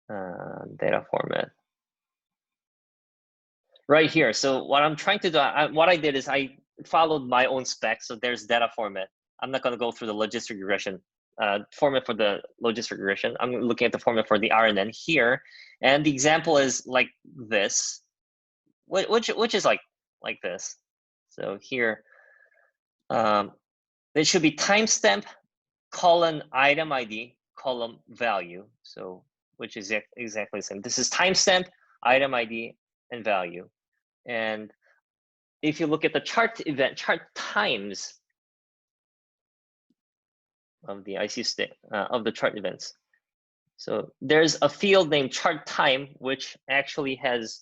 Speaker 1: data format right here. So what I'm trying to do, what I did is I followed my own spec. So there's data format. I'm not going to go through the logistic regression format for the logistic regression. I'm looking at the format for the RNN here, and the example is like this, which is like this. So here, it should be timestamp : item ID : column value, so which is exactly the same. This is timestamp, item ID, and value. And if you look at the chart times of the IC state of the chart events, so there's a field named chart time, which actually has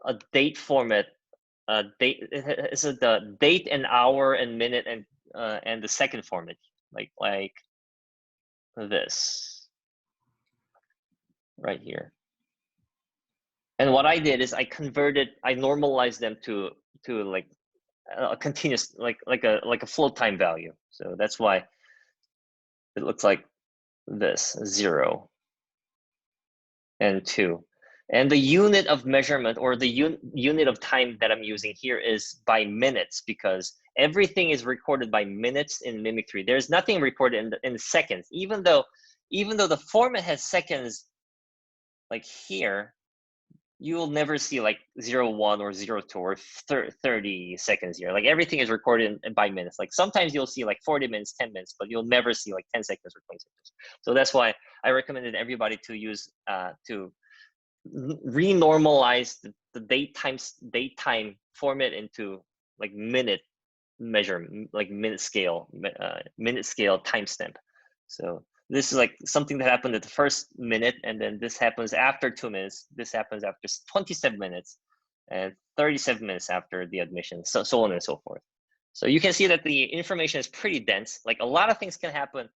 Speaker 1: a date format. Date is the date and hour and minute and the second format, like this right here. And what I did is I normalized them to like a continuous, like a float time value. So that's why it looks like this, 0 and 2. And the unit of measurement, or the unit of time that I'm using here, is by minutes, because everything is recorded by minutes in Mimic3. There's nothing recorded in seconds, even though the format has seconds like here. You will never see like 0.1 or 0.2 or 30 seconds here. Like everything is recorded by minutes. Like sometimes you'll see like 40 minutes, 10 minutes, but you'll never see like 10 seconds or 20 seconds. So that's why I recommended everybody to use to renormalize the date time format into like minute measure, like minute scale timestamp. So this is like something that happened at the first minute, and then this happens after 2 minutes. This happens after 27 minutes, and 37 minutes after the admission. So on and so forth. So you can see that the information is pretty dense. Like a lot of things can happen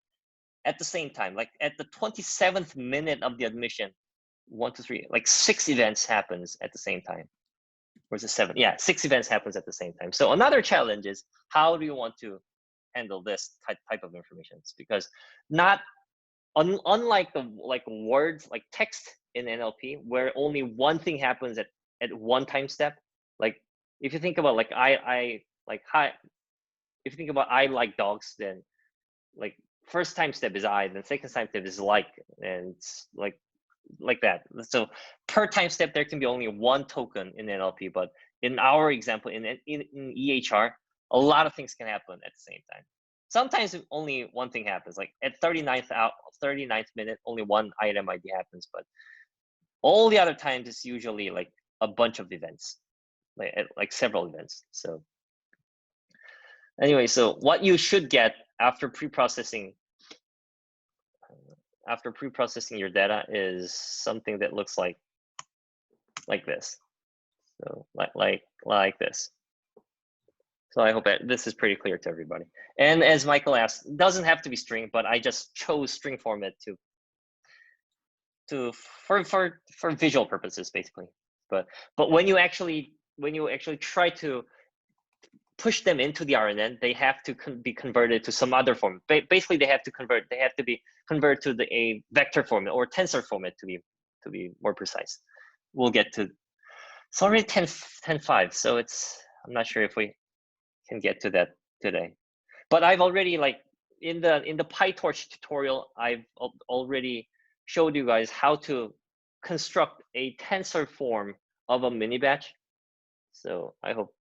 Speaker 1: at the same time. Like at the 27th minute of the admission, 1, 2, 3, like 6 events happens at the same time. Or is it 7? Yeah, 6 events happens at the same time. So another challenge is, how do you want to handle this type of information? It's because unlike the words, like text in NLP, where only one thing happens at one time step. Like if you think about like if you think about I like dogs, then like first time step is I, then second time step is like, and like that. So per time step there can be only one token in NLP, but in our example in EHR, a lot of things can happen at the same time. Sometimes only one thing happens, like at 39th minute, only one item ID happens, but all the other times it's usually like a bunch of events, like several events. So anyway, so what you should get after pre-processing your data is something that looks like this. So like this. So I hope that this is pretty clear to everybody. And as Michael asked, it doesn't have to be string, but I just chose string format for visual purposes, basically. But when you actually try to push them into the RNN, they have to be converted to some other form. Basically, they have to be converted to a vector format or tensor format, to be more precise. We'll get to. It's already 10:05, so I'm not sure if we can get to that today. But I've already, like in the PyTorch tutorial, I've already showed you guys how to construct a tensor form of a mini batch. So I hope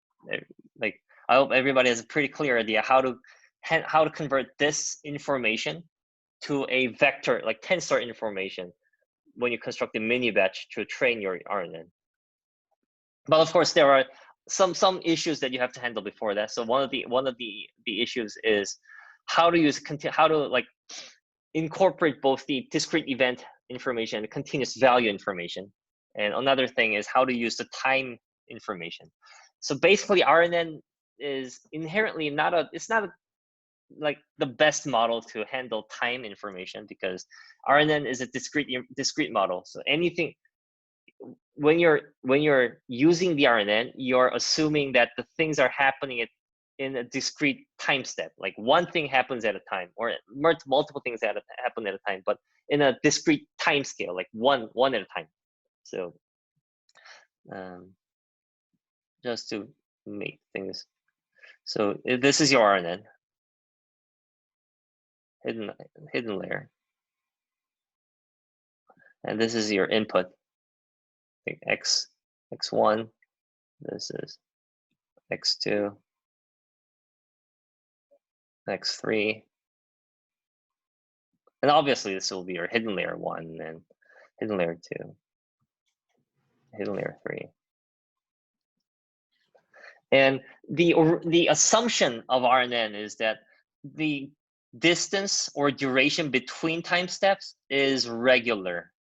Speaker 1: everybody has a pretty clear idea how to convert this information to a vector, like tensor information, when you construct a mini batch to train your RNN. But of course, there are some issues that you have to handle before that. So one of the issues is how to like incorporate both the discrete event information and continuous value information. And another thing is how to use the time information. So basically, RNN is inherently it's not like the best model to handle time information, because RNN is a discrete model. So anything, when you're using the RNN, you're assuming that the things are happening in a discrete time step. Like one thing happens at a time, or multiple things happen at a time, but in a discrete time scale, like one at a time. So just to make things, so this is your RNN, hidden layer, and this is your input, like x1, this is x2, x3, And obviously this will be your hidden layer 1 and hidden layer 2, hidden layer 3. And the assumption of RNN is that the distance or duration between time steps is regular.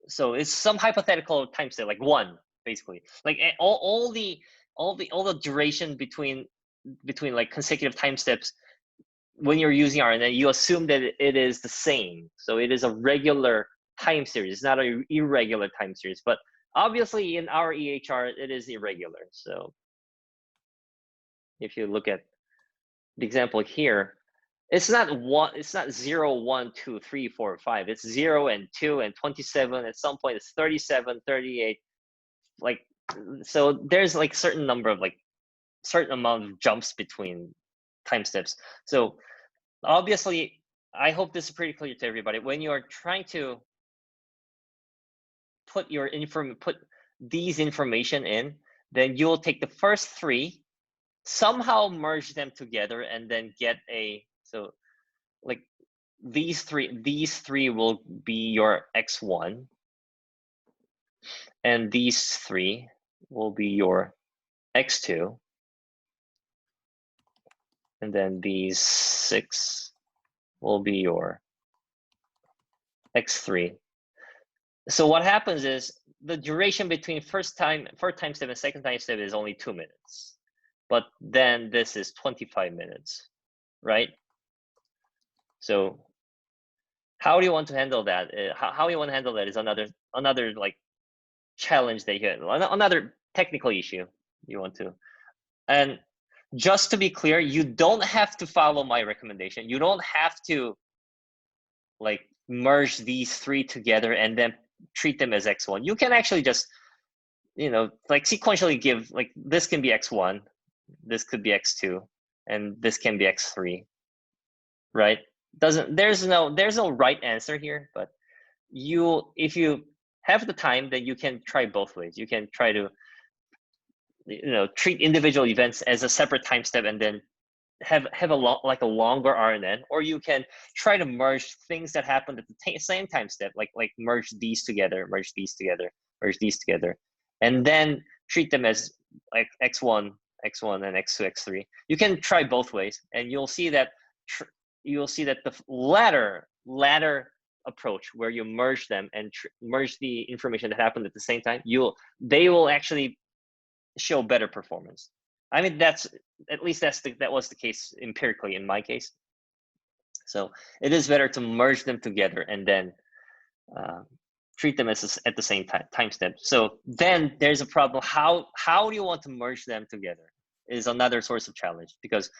Speaker 1: So it's some hypothetical time step, like 1, basically. Like all the duration between like consecutive time steps, when you're using RNN, you assume that it is the same. So it is a regular time series. It's not an irregular time series. But obviously in our EHR, it is irregular. So if you look at the example here, it's not 0, 1, 2, 3, 4, 5. It's 0 and 2 and 27. At some point, it's 37, 38. Like, so there's like certain number of like certain amount of jumps between time steps. So obviously, I hope this is pretty clear to everybody. When you are trying to put these information in, then you'll take the first 3, somehow merge them together, and then get so like these three will be your X1, and these 3 will be your X2, and then these 6 will be your X3. So what happens is the duration between first time step and second time step is only 2 minutes, but then this is 25 minutes, right? So how do you want to handle that? How you want to handle that is another like challenge that you have, another technical issue you want to. And just to be clear, you don't have to follow my recommendation. You don't have to like merge these 3 together and then treat them as X1. You can actually just, like sequentially give, like this can be X1, this could be X2, and this can be X3, right? There's no right answer here, but if you have the time, then you can try both ways. You can try to treat individual events as a separate time step and then have a longer RNN, or you can try to merge things that happened at the same time step, like merge these together, merge these together, and then treat them as like X1 and X2, X3. You can try both ways, and you'll see that the latter approach, where you merge them and merge the information that happened at the same time, they will actually show better performance. I mean, that was the case empirically in my case. So it is better to merge them together and then treat them as at the same time step. So then there's a problem. How do you want to merge them together is another source of challenge, because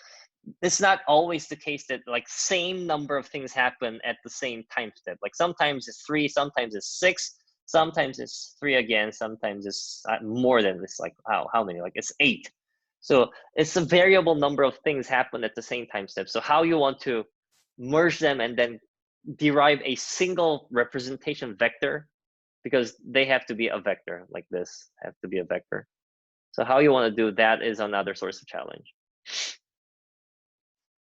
Speaker 1: it's not always the case that like same number of things happen at the same time step. Like sometimes it's 3, sometimes it's 6, sometimes it's 3 again, sometimes it's more than this. Like how many? Like it's 8. So it's a variable number of things happen at the same time step. So how you want to merge them and then derive a single representation vector, because they have to be a vector, like this have to be a vector. So how you want to do that is another source of challenge.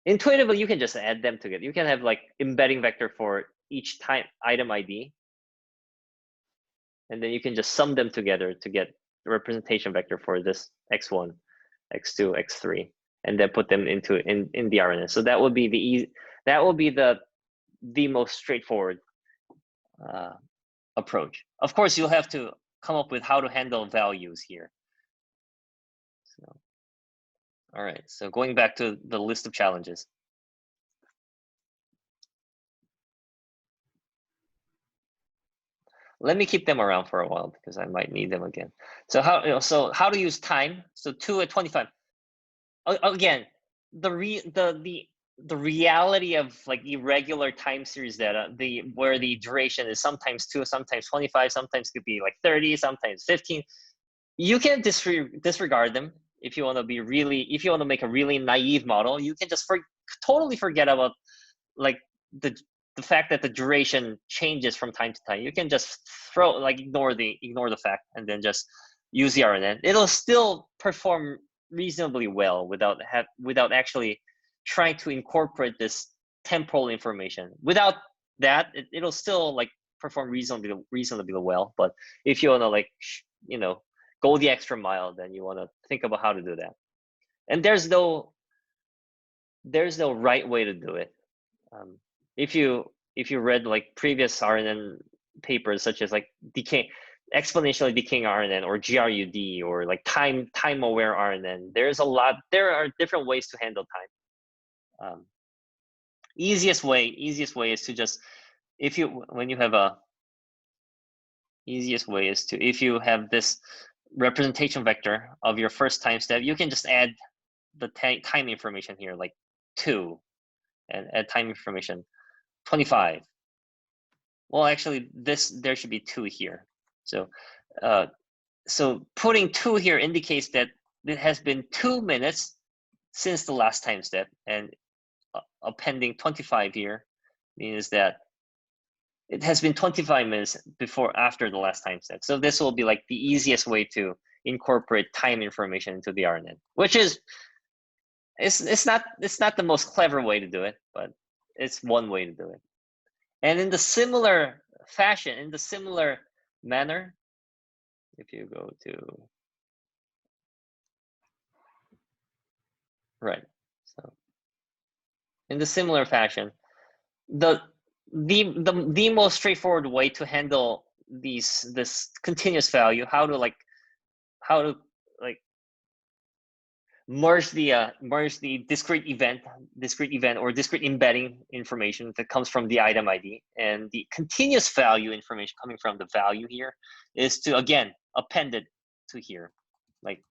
Speaker 1: Intuitively, you can just add them together. You can have like embedding vector for each item ID, and then you can just sum them together to get the representation vector for this X1, X2, X3, and then put them in the RNN. So that would be the most straightforward approach. Of course, you'll have to come up with how to handle values here. So, all right, so going back to the list of challenges. Let me keep them around for a while because I might need them again. So how to use time? So 2 at 25. Again, the reality of like irregular time series data, where the duration is sometimes 2, sometimes 25, sometimes could be like 30, sometimes 15. You can disregard them if you want to make a really naive model. You can just totally forget about like the fact that the duration changes from time to time. You can just ignore the fact and then just use the RNN. It'll still perform reasonably well without actually trying to incorporate this temporal information. Without that, it'll still like perform reasonably well. But if you want to like go the extra mile, then you want to think about how to do that. And there's no right way to do it. If you read like previous RNN papers, such as like exponentially decaying RNN or GRUD or like time aware RNN, there are different ways to handle time. Easiest way is to just, if you have this representation vector of your first time step, you can just add the time information here, like 2, and add time information 25. Well, actually, there should be 2 here. So putting 2 here indicates that it has been 2 minutes since the last time step, and appending 25 here means that it has been 25 minutes after the last time step. So this will be like the easiest way to incorporate time information into the RNN, which is it's not the most clever way to do it, but it's one way to do it. And in the similar fashion, in the similar manner, if you go to so in the similar fashion, the most straightforward way to handle this continuous value, how to merge the discrete event or discrete embedding information that comes from the item ID and the continuous value information coming from the value here, is to again append it to here. Like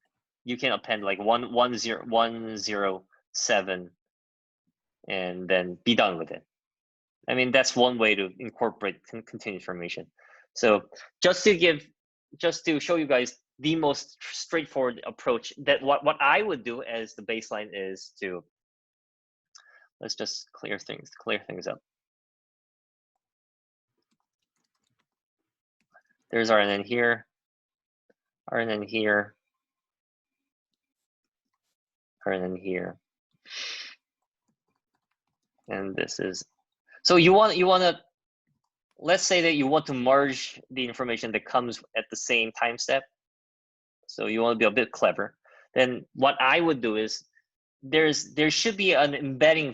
Speaker 1: you can append like 107 and then be done with it. I mean, that's one way to incorporate continuous information. So just to show you guys the most straightforward approach, that what I would do as the baseline is to, let's just clear things up. There's RNN here, RNN here, RNN here, and this is, so you want to, let's say that you want to merge the information that comes at the same time step. So you want to be a bit clever. Then what I would do is there should be an embedding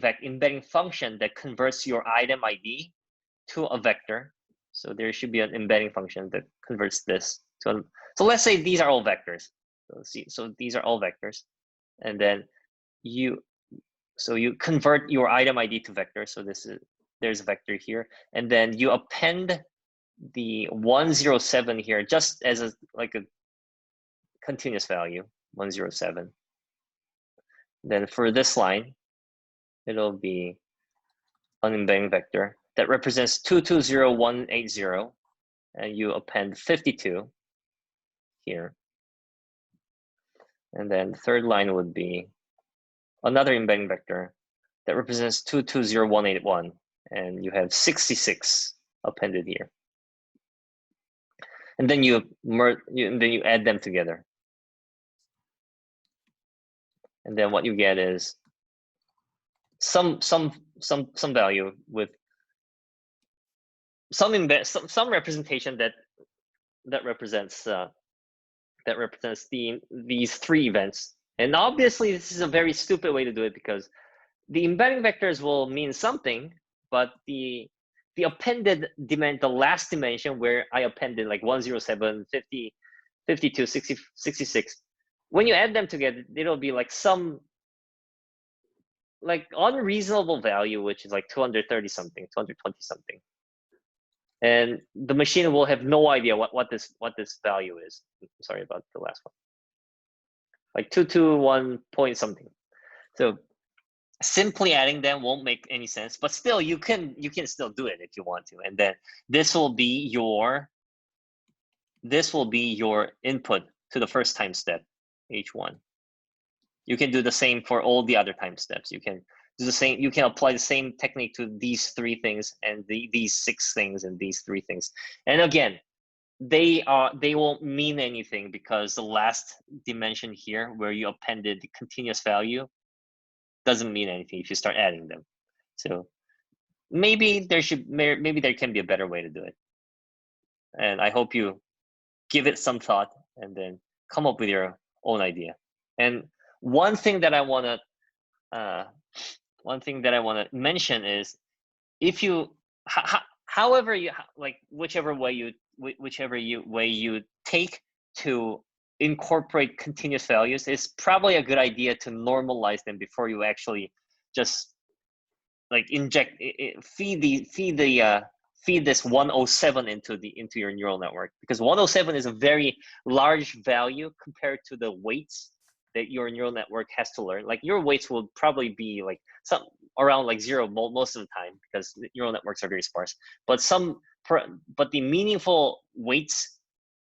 Speaker 1: function that converts your item ID to a vector. So there should be an embedding function that converts this to so let's say these are all vectors. So these are all vectors, and then you convert your item ID to vector. So there's a vector here, and then you append the 107 here just as a continuous value, 107. Then for this line, it'll be an embedding vector that represents 220180, and you append 52 here. And then the third line would be another embedding vector that represents 220181, and you have 66 appended here. And then you add them together. And then what you get is some value with some representation that represents these 3 events. And obviously this is a very stupid way to do it, because the embedding vectors will mean something, but the appended the last dimension where I appended like 107, 50, 52, 60, 66, when you add them together, it'll be like some like unreasonable value, which is like 230 something, 220 something. And the machine will have no idea what this value is. Sorry about the last one. Like 221 point something. So simply adding them won't make any sense, but still you can still do it if you want to. And then this will be your input to the first time step, H1. You can do the same for all the other time steps. You can do the same. You can apply the same technique to these 3 things and these 6 things and these 3 things. And again, they won't mean anything, because the last dimension here where you appended the continuous value doesn't mean anything if you start adding them. So maybe there can be a better way to do it. And I hope you give it some thought and then come up with your own idea. And one thing that I want to mention is, if you however you like, whichever way you take to incorporate continuous values, is probably a good idea to normalize them before you actually just like inject feed this 107 into your neural network, because 107 is a very large value compared to the weights that your neural network has to learn. Like, your weights will probably be like some around like 0 most of the time, because neural networks are very sparse. But the meaningful weights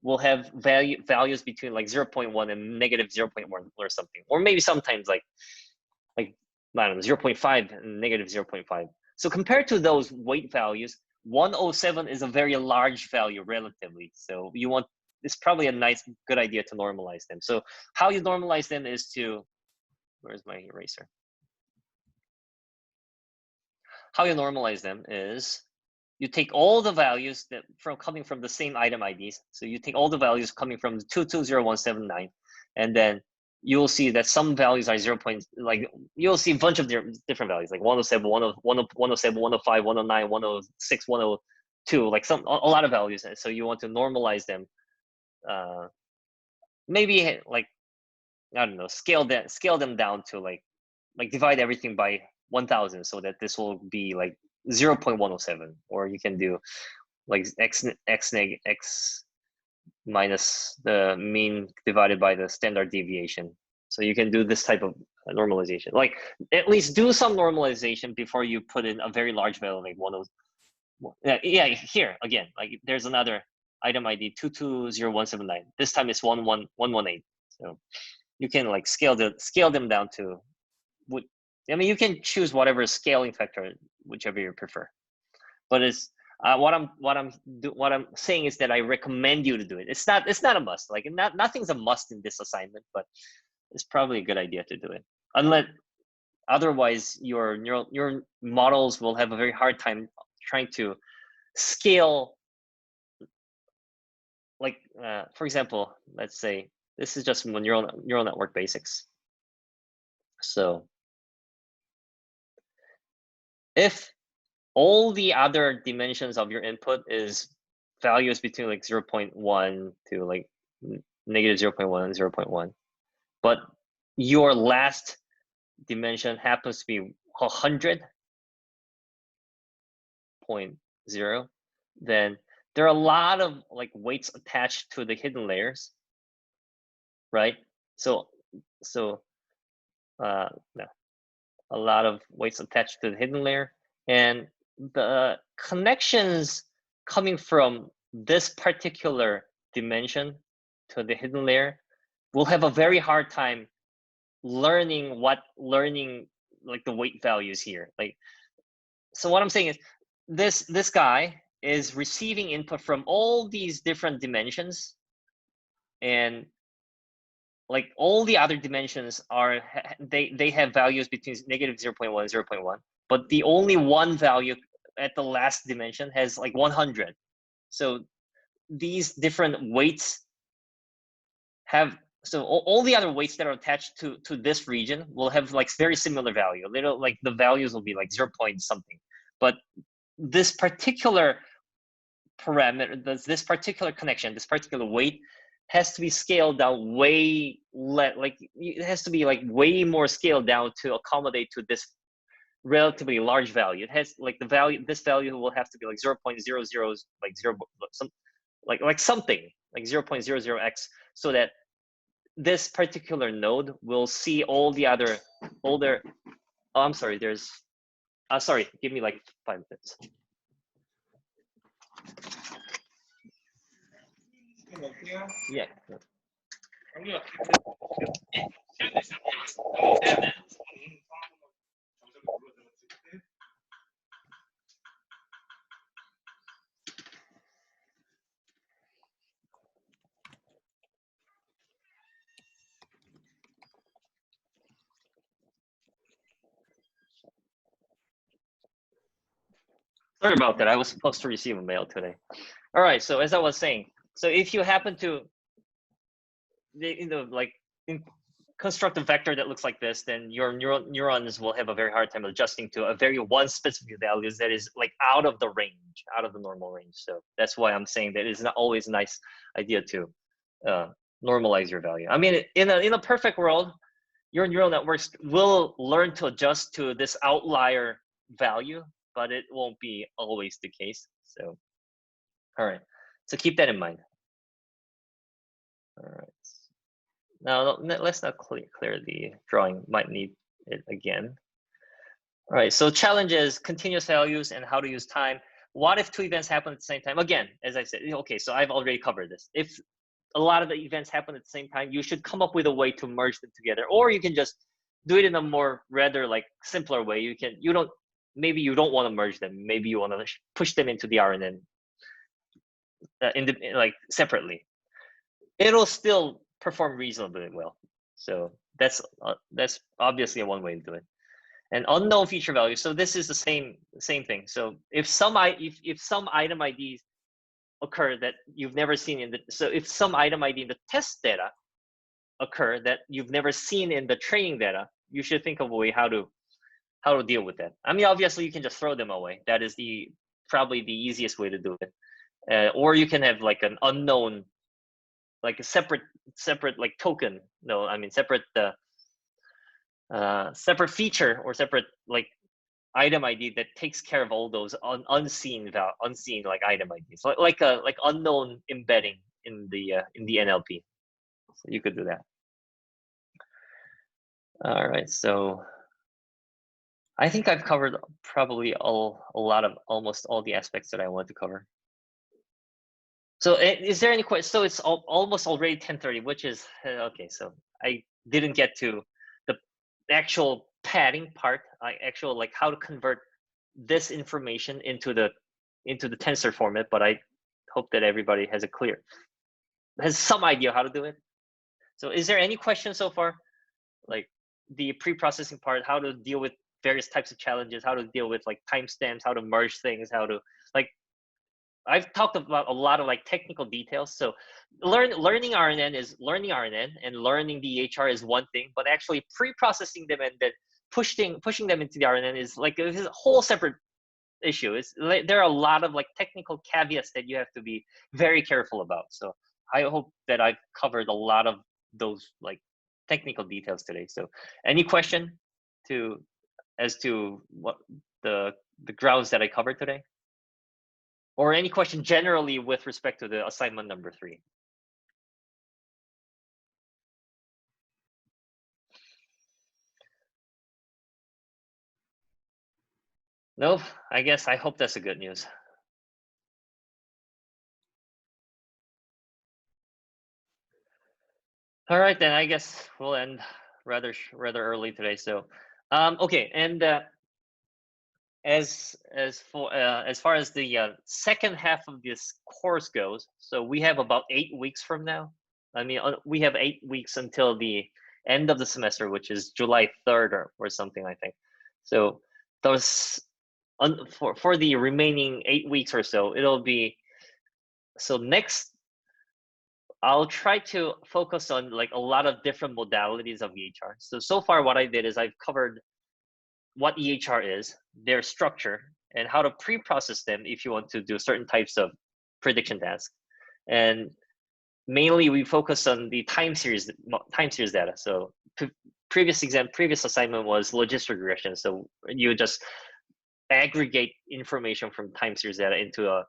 Speaker 1: will have values between like 0.1 and negative 0.1 or something, or maybe sometimes like I don't know, 0.5 and negative 0.5. So compared to those weight values, 107 is a very large value relatively. So it's probably a good idea to normalize them. So how you normalize them is to, where's my eraser? How you normalize them is, you take all the values coming from the same item IDs. So you take all the values coming from 220179, and then you'll see that some values are 0. You'll see a bunch of different values, like 107, 107, 105, 109, 106, 102, like a lot of values. So you want to normalize them. Maybe like, I don't know, scale them down to like divide everything by 1000, so that this will be like 0.107, or you can do like x minus the mean divided by the standard deviation. So you can do this type of normalization. Like, at least do some normalization before you put in a very large value like 101. Yeah, here again, like there's another item ID 220179. This time it's 118. So you can like scale them down to you can choose whatever scaling factor, whichever you prefer. But it's what I'm saying is that I recommend you to do it. It's not a must. Like, nothing's a must in this assignment, but it's probably a good idea to do it. Otherwise, your models will have a very hard time trying to scale. Like, for example, let's say this is just neural network basics. So if all the other dimensions of your input is values between like 0.1 to like negative 0.1 and 0.1, but your last dimension happens to be 100.0, then there are a lot of like weights attached to the hidden layers, right? So no, a lot of weights attached to the hidden layer, and the connections coming from this particular dimension to the hidden layer will have a very hard time learning like the weight values here. Like, so what I'm saying is, this guy is receiving input from all these different dimensions, and like all the other dimensions they have values between negative 0.1 and 0.1, but the only one value at the last dimension has like 100. So these different weights all the other weights that are attached to this region will have like very similar value. Like the values will be like 0 point something, but this particular parameter, this particular connection, this particular weight has to be scaled down way like it has to be like way more scaled down to accommodate to this relatively large value. It has like this value will have to be like 0.00, like something like 0.00x, so that this particular node will see all the other older. Oh, I'm sorry. Sorry. Give me like 5 minutes. Yeah. Sorry about that. I was supposed to receive a mail today. All right. So as I was saying, so if you happen to, like construct a vector that looks like this, then your neurons will have a very hard time adjusting to a very one specific values that is like out of the range, out of the normal range. So that's why I'm saying that it's not always a nice idea to normalize your value. I mean, in a perfect world, your neural networks will learn to adjust to this outlier value, but it won't be always the case. So, all right. So keep that in mind. All right. Now let's not clear the drawing. Might need it again. All right. So challenge is continuous values and how to use time. What if two events happen at the same time? Again, as I said, okay. So I've already covered this. If a lot of the events happen at the same time, you should come up with a way to merge them together, or you can just do it in a more rather like simpler way. Maybe you don't want to merge them. Maybe you want to push them into the RNN like separately. It'll still perform reasonably well. So that's obviously one way to do it. And unknown feature value. So this is the same thing. So if some item IDs occur that you've never seen so if some item ID in the test data occur that you've never seen in the training data, you should think of a way how to deal with that. I mean, obviously you can just throw them away. That is probably the easiest way to do it. Or you can have like an unknown, like a separate like token. No, I mean separate feature or separate like item ID that takes care of all those unseen like item IDs, like unknown embedding in the NLP. So you could do that. All right, so I think I've covered probably almost all the aspects that I want to cover. So is there any question? So it's almost already 10:30, which is okay. So I didn't get to the actual padding part, like how to convert this information into the tensor format, but I hope that everybody has some idea how to do it. So is there any question so far? Like the pre-processing part, how to deal with various types of challenges, how to deal with like timestamps, how to merge things, how to like, I've talked about a lot of like technical details. So learning RNN is learning RNN, and learning the EHR is one thing, but actually pre-processing them and then pushing them into the RNN is like a whole separate issue. There are a lot of like technical caveats that you have to be very careful about. So I hope that I've covered a lot of those like technical details today. So any question as to what the grounds that I covered today? Or any question generally with respect to the assignment number 3? Nope. I hope that's a good news. All right, then I guess we'll end rather early today. So, okay, and as far as the second half of this course goes, so we have about 8 weeks from now. I mean, we have 8 weeks until the end of the semester, which is July 3rd or something, I think. So those for the remaining 8 weeks or so, it'll be next. I'll try to focus on like a lot of different modalities of EHR. So far what I did is I've covered what EHR is, their structure, and how to pre-process them if you want to do certain types of prediction tasks. And mainly we focus on the time series data. So previous assignment was logistic regression. So you just aggregate information from time series data into a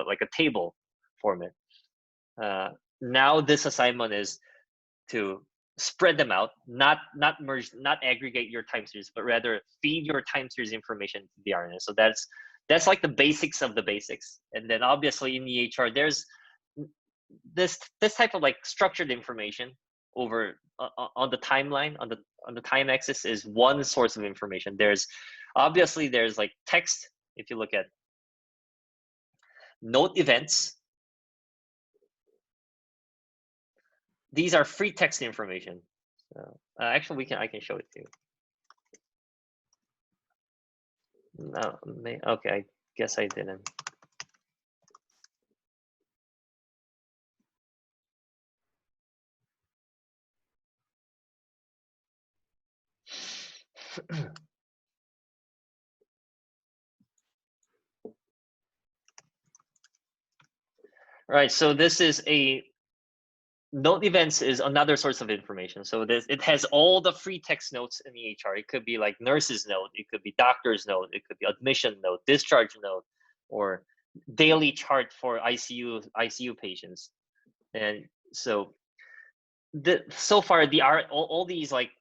Speaker 1: like a table format. Now this assignment is to spread them out, not merge, not aggregate your time series, but rather feed your time series information to the RNN. So that's like the basics of the basics. And then obviously in the EHR, there's this type of like structured information over on the timeline, on the time axis is one source of information. There's like text. If you look at note events, these are free text information. So actually, I can show it to you. No, okay. Guess I didn't. All right, so this is a note events is another source of information. So it has all the free text notes in the EHR. It could be like nurse's note, it could be doctor's note, it could be admission note, discharge note, or daily chart for ICU patients. And so so far all these like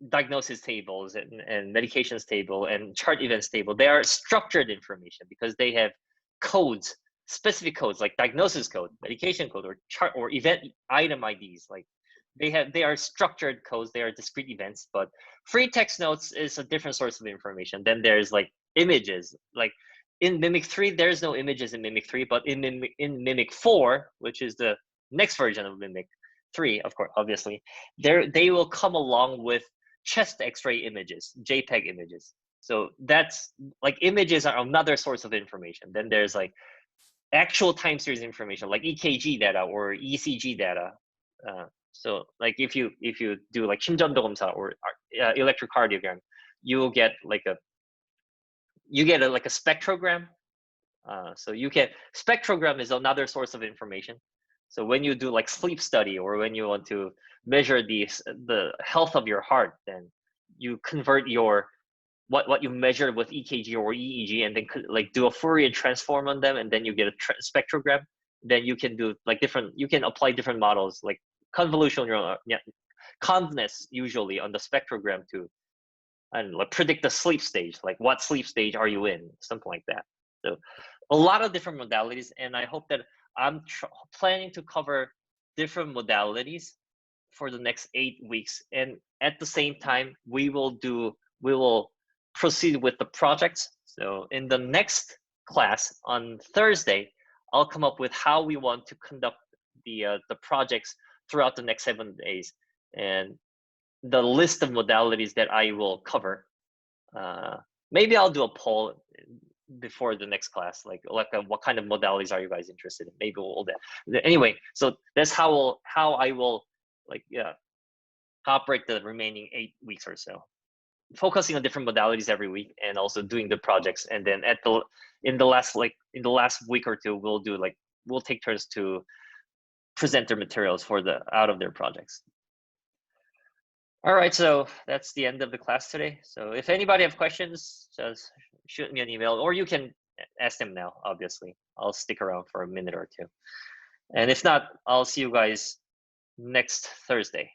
Speaker 1: diagnosis tables and medications table and chart events table, they are structured information because they have codes, specific codes like diagnosis code, medication code, or chart or event item IDs. Like they are structured codes, they are discrete events. But free text notes is a different source of information. Then there's like images. Like in Mimic 3, there's no images in Mimic 3, but in Mimic 4, which is the next version of Mimic 3, of course, obviously, they will come along with chest X-ray images, JPEG images. So that's like images are another source of information. Then there's like actual time series information, like EKG data or ECG data. So like if you do like 심전도 검사 or electrocardiogram, you'll get like a spectrogram. So you can spectrogram is another source of information. So when you do like sleep study or when you want to measure the health of your heart, then you convert your what you measured with EKG or EEG and then like do a Fourier transform on them, and then you get a spectrogram. Then you can do like you can apply different models like convolutional neural convness usually on the spectrogram to and like predict the sleep stage, like what sleep stage are you in, something like that. So a lot of different modalities, and I hope that I'm planning to cover different modalities for the next 8 weeks. And at the same time, we will proceed with the projects. So in the next class on Thursday, I'll come up with how we want to conduct the projects throughout the next 7 days, and the list of modalities that I will cover. Maybe I'll do a poll before the next class, like what kind of modalities are you guys interested in? Maybe we'll that. Anyway, so that's how I will like operate the remaining 8 weeks or so, focusing on different modalities every week and also doing the projects. And then in the last week or two, we'll take turns to present their materials for out of their projects. All right, so that's the end of the class today. So if anybody have questions, just shoot me an email, or you can ask them now, obviously. I'll stick around for a minute or two. And if not, I'll see you guys next Thursday.